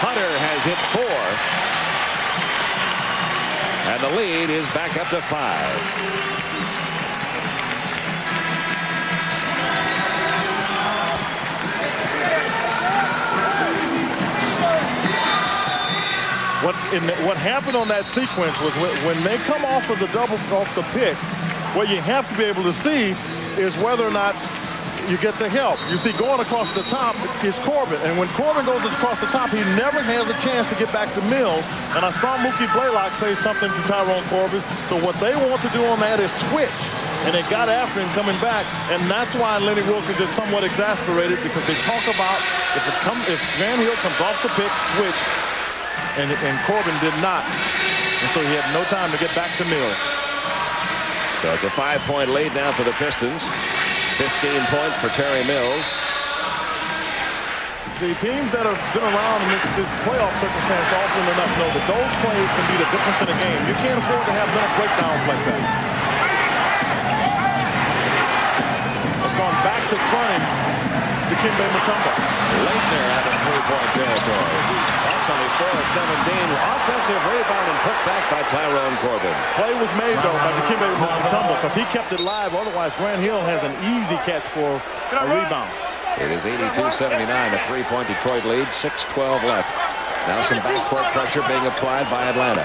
Hunter has hit 4. And the lead is back up to 5. What happened on that sequence was when they come off of the pick, what you have to be able to see is whether or not you get the help. You see, going across the top is Corbin, and when Corbin goes across the top, he never has a chance to get back to Mills. And I saw Mookie Blaylock say something to Tyrone Corbin. So what they want to do on that is switch, and they got after him coming back, and that's why Lenny Wilkins is somewhat exasperated, because they talk about if Grant Hill comes off the pick, switch. And Corbin did not. And so he had no time to get back to Mills. So it's a 5-point lead now for the Pistons. 15 points for Terry Mills. See, teams that have been around in this playoff circumstance often enough know that those plays can be the difference in a game. You can't afford to have mental breakdowns like that. It's gone back to fronting Dikembe Mutombo. Laettner out of three-point territory. That's only 4 of 17. Offensive rebound and put back by Tyrone Corbin. Play was made, though, by Dikembe Mutombo, because he kept it live. Otherwise, Grant Hill has an easy catch for a rebound. It is 82-79, a 3-point Detroit lead, 6:12 left. Now some backcourt pressure being applied by Atlanta.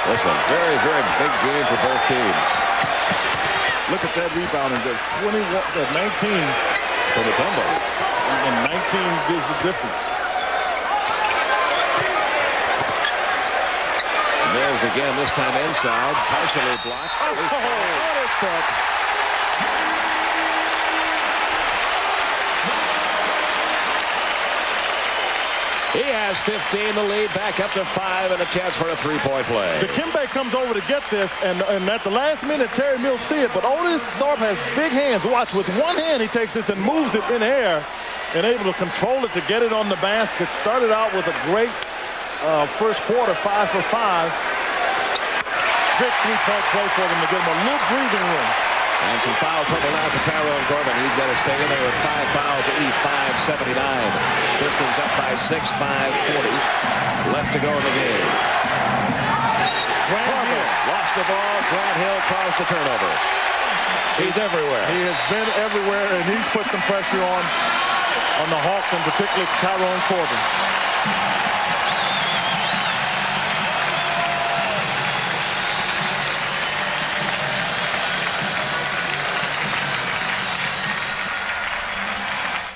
Listen, very, very big game for both teams. Look at that rebound, and there's 19 for Mutombo. And 19 is the difference. Mills again, this time inside, partially blocked. He has 15, the lead back up to 5, and a chance for a 3-point play. Dikembe comes over to get this, and at the last minute, Terry Mills see it, but Otis Thorpe has big hands. Watch, with one hand, he takes this and moves it in air, and able to control it to get it on the basket. Started out with a great first quarter, 5 for 5. Big 3-point play for them to get him a little breathing room. And some foul trouble now for Tyrone Corbin. He's going to stay in there with 5 fouls, 85-79. Pistons up by 6, 5:40 left to go in the game. Grant Hill lost the ball. Grant Hill caused the turnover. He's everywhere. He has been everywhere, and he's put some pressure on the Hawks, and particularly Tyrone Corbin.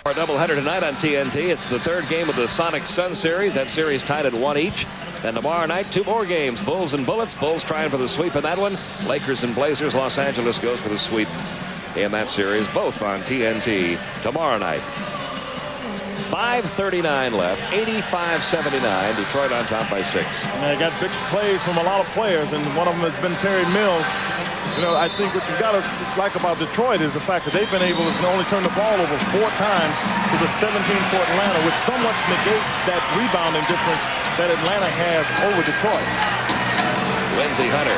Our doubleheader tonight on TNT. It's the third game of the Sonic Sun series. That series tied at 1 each. And tomorrow night, 2 more games. Bulls and Bullets. Bulls trying for the sweep in that one. Lakers and Blazers. Los Angeles goes for the sweep in that series. Both on TNT tomorrow night. 5:39 left. 85-79. Detroit on top by 6. And they got big plays from a lot of players, and one of them has been Terry Mills. You know, I think what you've got to like about Detroit is the fact that they've been able to only turn the ball over 4 times to the 17 for Atlanta, which somewhat negates that rebounding difference that Atlanta has over Detroit. Lindsey Hunter.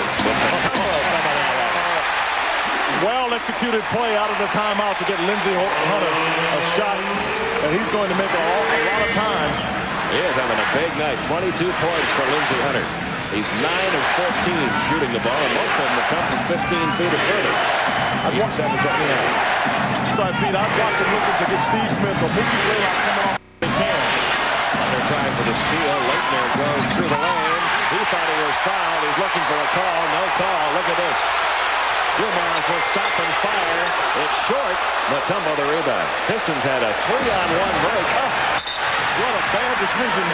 Well-executed play out of the timeout to get Lindsey Hunter a shot that he's going to make a lot of times. He is having a big night. 22 points for Lindsey Hunter. He's 9 of 14 shooting the ball, and most of them have come from 15 feet or further. 87-79. Sorry, Pete, I'd watch him looking to get Steve Smith or Mookie Blaylock coming off they can. They're trying for the steal. Leitner goes through the lane. He thought he was fouled. He's looking for a call. No call. Look at this. Dumas will stop and fire. It's short. Mutombo the rebound. Pistons had a 3-on-1 break. Oh, what a bad decision.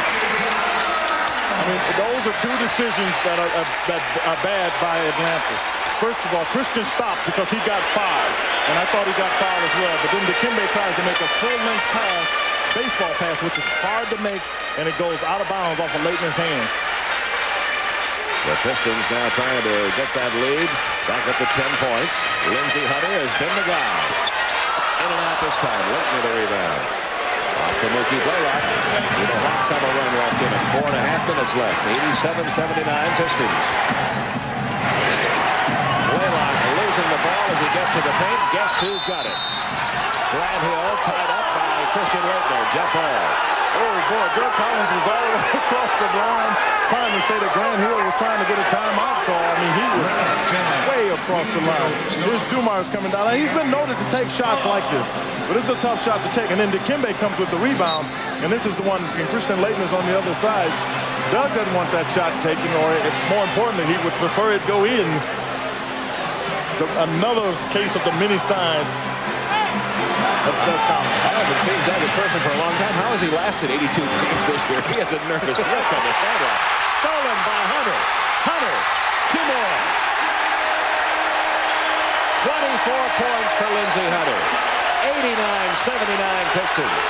I mean, those are two decisions that are bad by Atlanta. First of all, Christian stopped because he got fouled, and I thought he got fouled as well. But then Dikembe tries to make a full-length pass, baseball pass, which is hard to make, and it goes out of bounds off of Leitner's hands. The Pistons now trying to get that lead back up to 10 points. Lindsey Hunter has been the guy. In and out this time. Leitner the rebound. Off to Mookie Blaylock. The Hawks have a run left in it. 4.5 minutes left. 87-79 Pistons. Blaylock losing the ball as he gets to the paint. Guess who's got it? Grant Hill tied up by Christian Leitner. Jump ball. Oh, boy, Bill Collins was all the way across the line trying to say that Grant Hill was trying to get a timeout call. I mean, he was way across the line. Here's Dumas coming down. Now, he's been noted to take shots like this, but it's a tough shot to take. And then Dikembe comes with the rebound, and this is the one, and Christian Leitner's on the other side. Doug doesn't want that shot taken, or more importantly, he would prefer it go in. Another case of the many sides. I haven't seen Doug in person for a long time. How has he lasted 82 games this year? He has a nervous look on the sideline. Stolen by Hunter. Hunter, 2 more. 24 points for Lindsey Hunter. 89-79 Pistons.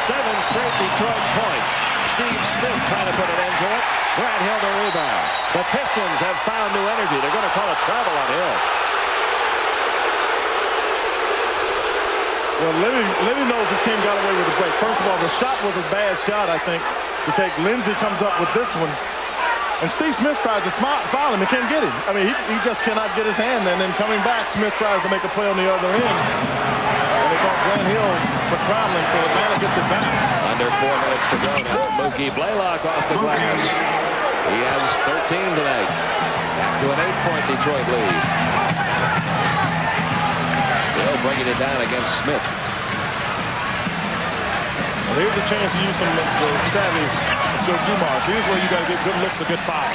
7 straight Detroit points. Steve Smith trying to put an end to it. Grant Hill the rebound. The Pistons have found new energy. They're going to call a travel on Hill. Well, Libby knows his team got away with the break. First of all, the shot was a bad shot, I think, to take. Lindsey comes up with this one. And Steve Smith tries to foul him and can't get him. I mean, he just cannot get his hand. And then coming back, Smith tries to make a play on the other end. And they call Grant Hill for traveling, so Atlanta gets it back. Under 4 minutes to go now. Mookie Blaylock off the glass. He has 13 tonight. Back to an 8-point Detroit lead. Hill bringing it down against Smith. Well, here's a chance to use some savvy Joe Dumas. Here's where you got to get good looks, a good foul.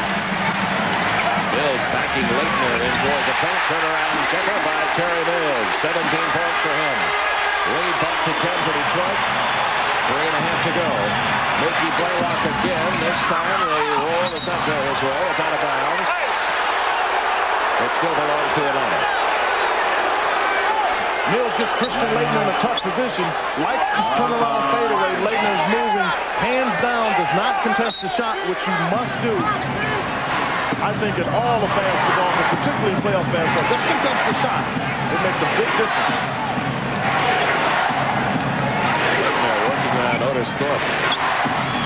Mills backing Leitner in towards the paint. Turnaround jumper by Kerry Mills. 17 points for him. Lead back to 10 for Detroit. 3.5 to go. Mookie Blaylock again. This time the roll does not go his way. It's out of bounds. It still belongs to Atlanta. Mills gets Christian Leitner in a tough position. Likes this turnaround fadeaway. Leitner is moving. Hands down. Does not contest the shot, which you must do. I think in all of basketball, but particularly in playoff basketball, just contest the shot. It makes a big difference. Leitner working around Otis Thorpe.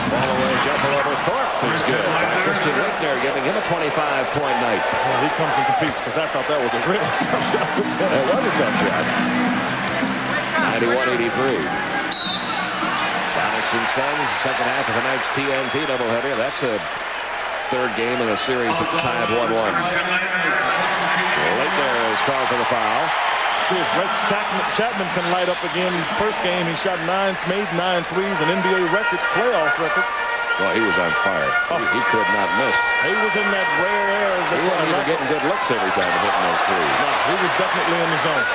Ball away, jumper over Thorpe is good. Christian Leitner giving him a 25-point night. Well, he comes and competes because I thought that was a really tough shot to take. It was a tough shot. 91-83. Sonics and Suns, second half of tonight's TNT doubleheader. That's a third game in a series that's tied 1-1. Leitner is called for the foul. See if Brett Chapman can light up again. First game, he shot made 9 threes, an NBA record, playoff record. Well, he was on fire. He could not miss. He was in that rare air. He wasn't even getting good looks every time hitting those threes. No, he was definitely in the zone.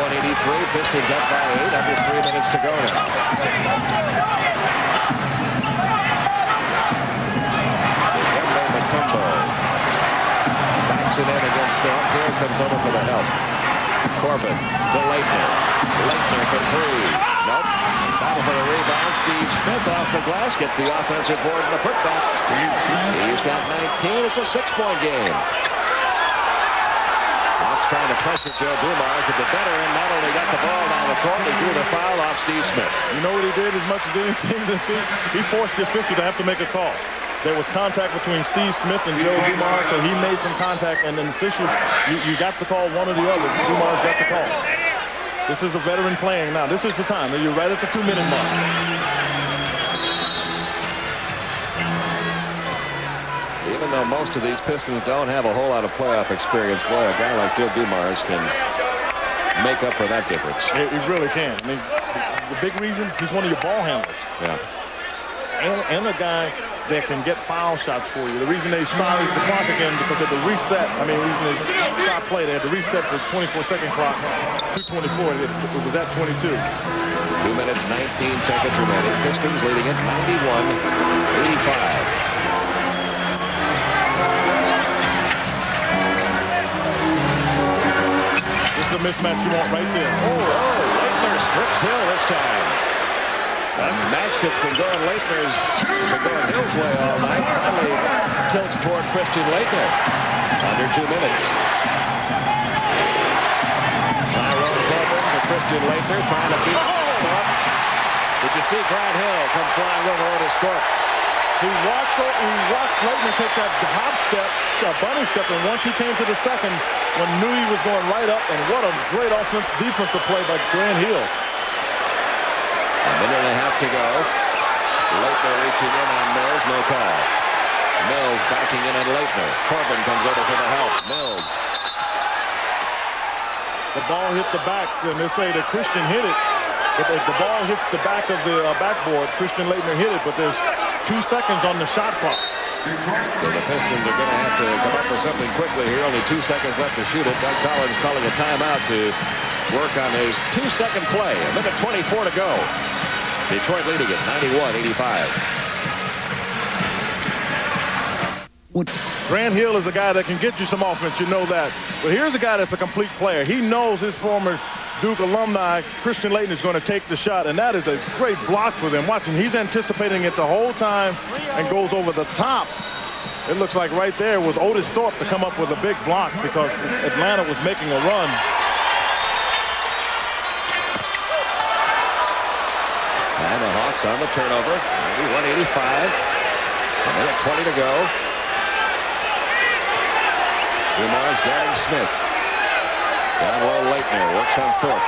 91-83, Pistons up by 8, under 3 minutes to go now. Mutombo backs it in against Thorpe. Here comes over for the help. Corbin to Leitner. Leitner for 3. Nope. Battle for the rebound. Steve Smith off the glass. Gets the offensive board and the putback. He's got 19. It's a 6-point game. Hawks trying to pressure Joe Dumas at the better end. Not only got the ball down the court, he drew the foul off Steve Smith. You know what he did as much as anything? He forced the official to have to make a call. There was contact between Steve Smith and Joe Dumas, so he made some contact, and then the official, you got to call one or the other. Dumas got the call. This is a veteran playing now. This is the time. You're right at the 2-minute mark. Even though most of these Pistons don't have a whole lot of playoff experience, boy, a guy like Joe Dumars can make up for that difference. He really can. I mean, the big reason, he's one of your ball handlers. Yeah. And a guy that can get foul shots for you. The reason they started the clock again because they had to reset. I mean, the reason they stopped play, they had to reset the 24-second clock. 2:24. It was at 22. 2 minutes, 19 seconds remaining. Pistons leading it 91-85. The mismatch you want right there. Leitner strips Hill this time. A match that's been going Hill's way all night finally tilts toward Christian Leitner. Under 2 minutes. Tyrone Corbin to Christian Leitner trying to beat Thorpe. Did you see Grant Hill come flying over Otis Thorpe? He watched Leitner take that hop step, bunny step, and once he came to the second, when knew he was going right up, and what a great defensive play by Grant Hill. A minute and a half to go. Leitner reaching in on Mills, no call. Mills backing in on Leitner. Corbin comes over for the help. Mills. The ball hit the back, and they say that Christian hit it. If the ball hits the back of the backboard, Christian Leitner hit it, but there's 2 seconds on the shot clock. So the Pistons are going to have to come up with something quickly here. Only 2 seconds left to shoot it. Doug Collins calling a timeout to work on his 2-second play. A minute 24 to go. Detroit leading it 91-85. Grant Hill is a guy that can get you some offense. You know that. But here's a guy that's a complete player. He knows his former Duke alumni, Christian Leitner, is going to take the shot, and that is a great block for them. Watching, he's anticipating it the whole time and goes over the top. It looks like right there was Otis Thorpe to come up with a big block because Atlanta was making a run. And the Hawks on the turnover, 91-85. A minute 20 to go. Dumars guarding Smith. Down low, Leitner works on Thorpe.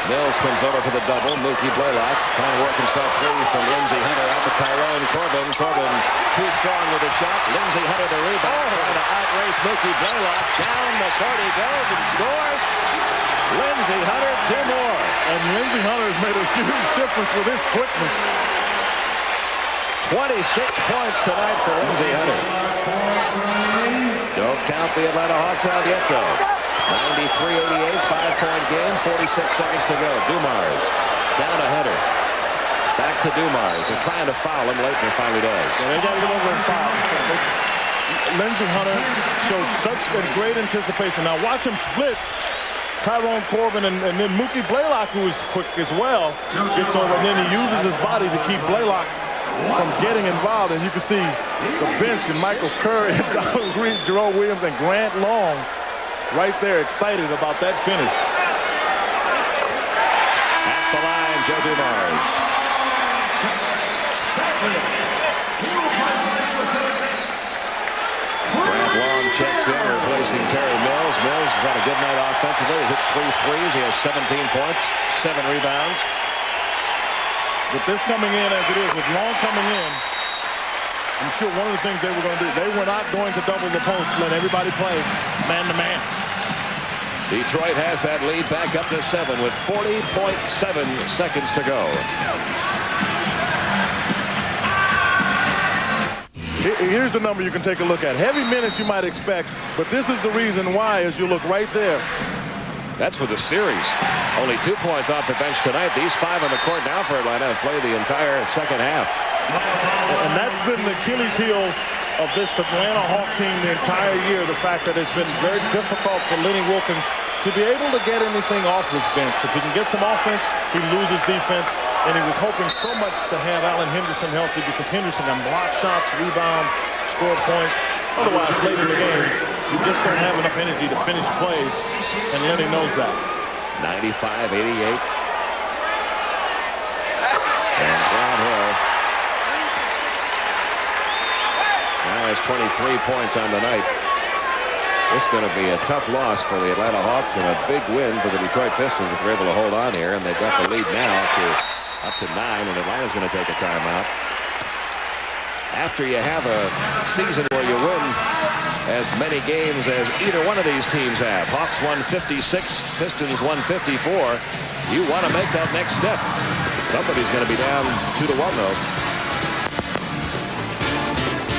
Mills comes over for the double. Mookie Blaylock trying to work himself free from Lindsey Hunter out to Tyrone Corbin. Corbin too strong with a shot. Lindsey Hunter the rebound. Trying to outrace Mookie Blaylock. Down the court he goes and scores. Lindsey Hunter 2 more. And Lindsey Hunter has made a huge difference with his quickness. 26 points tonight for Lindsey Hunter. Don't count the Atlanta Hawks out yet, though. 93-88, 5-point game, 46 seconds to go. Dumars down to Hunter. Back to Dumars. They're trying to foul him. Leitner finally does. Yeah, they got to get over and foul. Lindsey Hunter showed such a great anticipation. Now watch him split Tyrone Corbin and then Mookie Blaylock, who is quick as well, gets over, and then he uses his body to keep Blaylock from getting involved. And you can see the bench and Michael Curry and Donald Reed, Jerome Williams, and Grant Long right there excited about that finish. At the line, Joe Dumars. Grant Long checks in, replacing Terry Mills. Mills has had a good night offensively. He hit 3 threes. He has 17 points, 7 rebounds. With this coming in as it is, with Long coming in, I'm sure one of the things they were going to do, they were not going to double the post, let everybody play man-to-man. Detroit has that lead back up to 7 with 40.7 seconds to go. Here's the number you can take a look at. Heavy minutes you might expect, but this is the reason why as you look right there. That's for the series. Only 2 points off the bench tonight. These 5 on the court now for Atlanta have played the entire second half. And that's been the Achilles heel of this Atlanta Hawk team the entire year. The fact that it's been very difficult for Lenny Wilkins to be able to get anything off his bench. If he can get some offense, he loses defense. And he was hoping so much to have Alan Henderson healthy because Henderson can block shots, rebound, score points. Otherwise, late in the game, you just don't have enough energy to finish plays, and Lenny knows that. 95-88. And Grant Hill now has 23 points on the night. This is going to be a tough loss for the Atlanta Hawks and a big win for the Detroit Pistons if they're able to hold on here. And they've got the lead now up to 9, and Atlanta's going to take a timeout. After you have a season where you win as many games as either one of these teams have, Hawks won 56, Pistons won 54, you want to make that next step. Somebody's going to be down 2-1 though.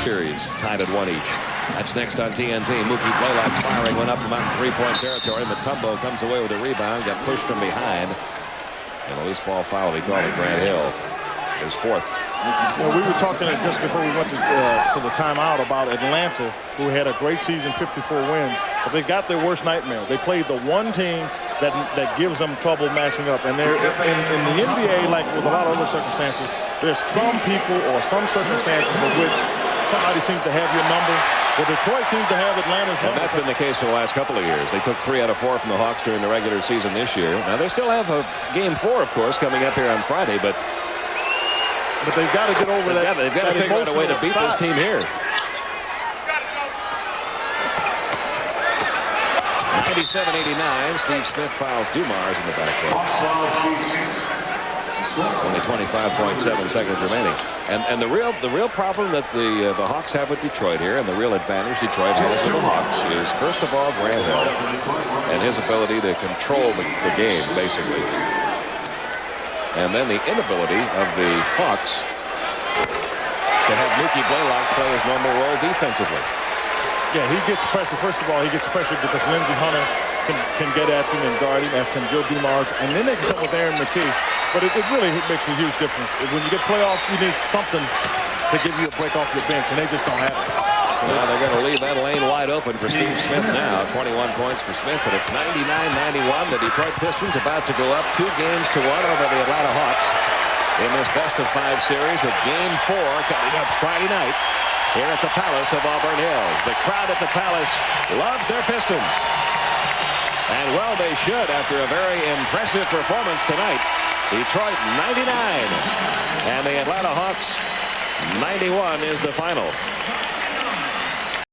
Series tied at 1 each. That's next on TNT. Mookie Blaylock firing one up from out in three-point territory. Mutombo comes away with a rebound, got pushed from behind. And a loose ball foul, he called it. Grant Hill, his fourth. Well, we were talking just before we went to the timeout about Atlanta, who had a great season, 54 wins, but they got their worst nightmare. They played the one team that gives them trouble matching up. And they're in the NBA, like with a lot of other circumstances, there's some people or some circumstances for which somebody seems to have your number. Well, Detroit seems to have Atlanta's number. And that's been the case for the last couple of years. They took 3 out of 4 from the Hawks during the regular season this year. Now, they still have a Game 4, of course, coming up here on Friday, but they've got to get over that. They've got to figure out a way to beat this team here. 97-89. Steve Smith fouls Dumars in the backcourt. Only 25.7 seconds remaining. And the real problem that the Hawks have with Detroit here, and the real advantage Detroit has with the Hawks, is first of all Grant Hill and his ability to control the game, basically. And then the inability of the Hawks to have Mookie Blaylock play his normal role defensively. Yeah, he gets pressure. First of all, he gets pressure because Lindsey Hunter can get at him and guard him, as can Joe Dumars. And then they can come with Aaron McKee. But it really makes a huge difference. When you get playoffs, you need something to give you a break off your bench, and they just don't have it. So now they're going to leave that lane wide open for Steve Smith now. 21 points for Smith, but it's 99-91. The Detroit Pistons about to go up 2 games to 1 over the Atlanta Hawks in this best-of-5 series, with Game 4 coming up Friday night here at the Palace of Auburn Hills. The crowd at the Palace loves their Pistons. And well, they should after a very impressive performance tonight. Detroit 99 and the Atlanta Hawks 91 is the final.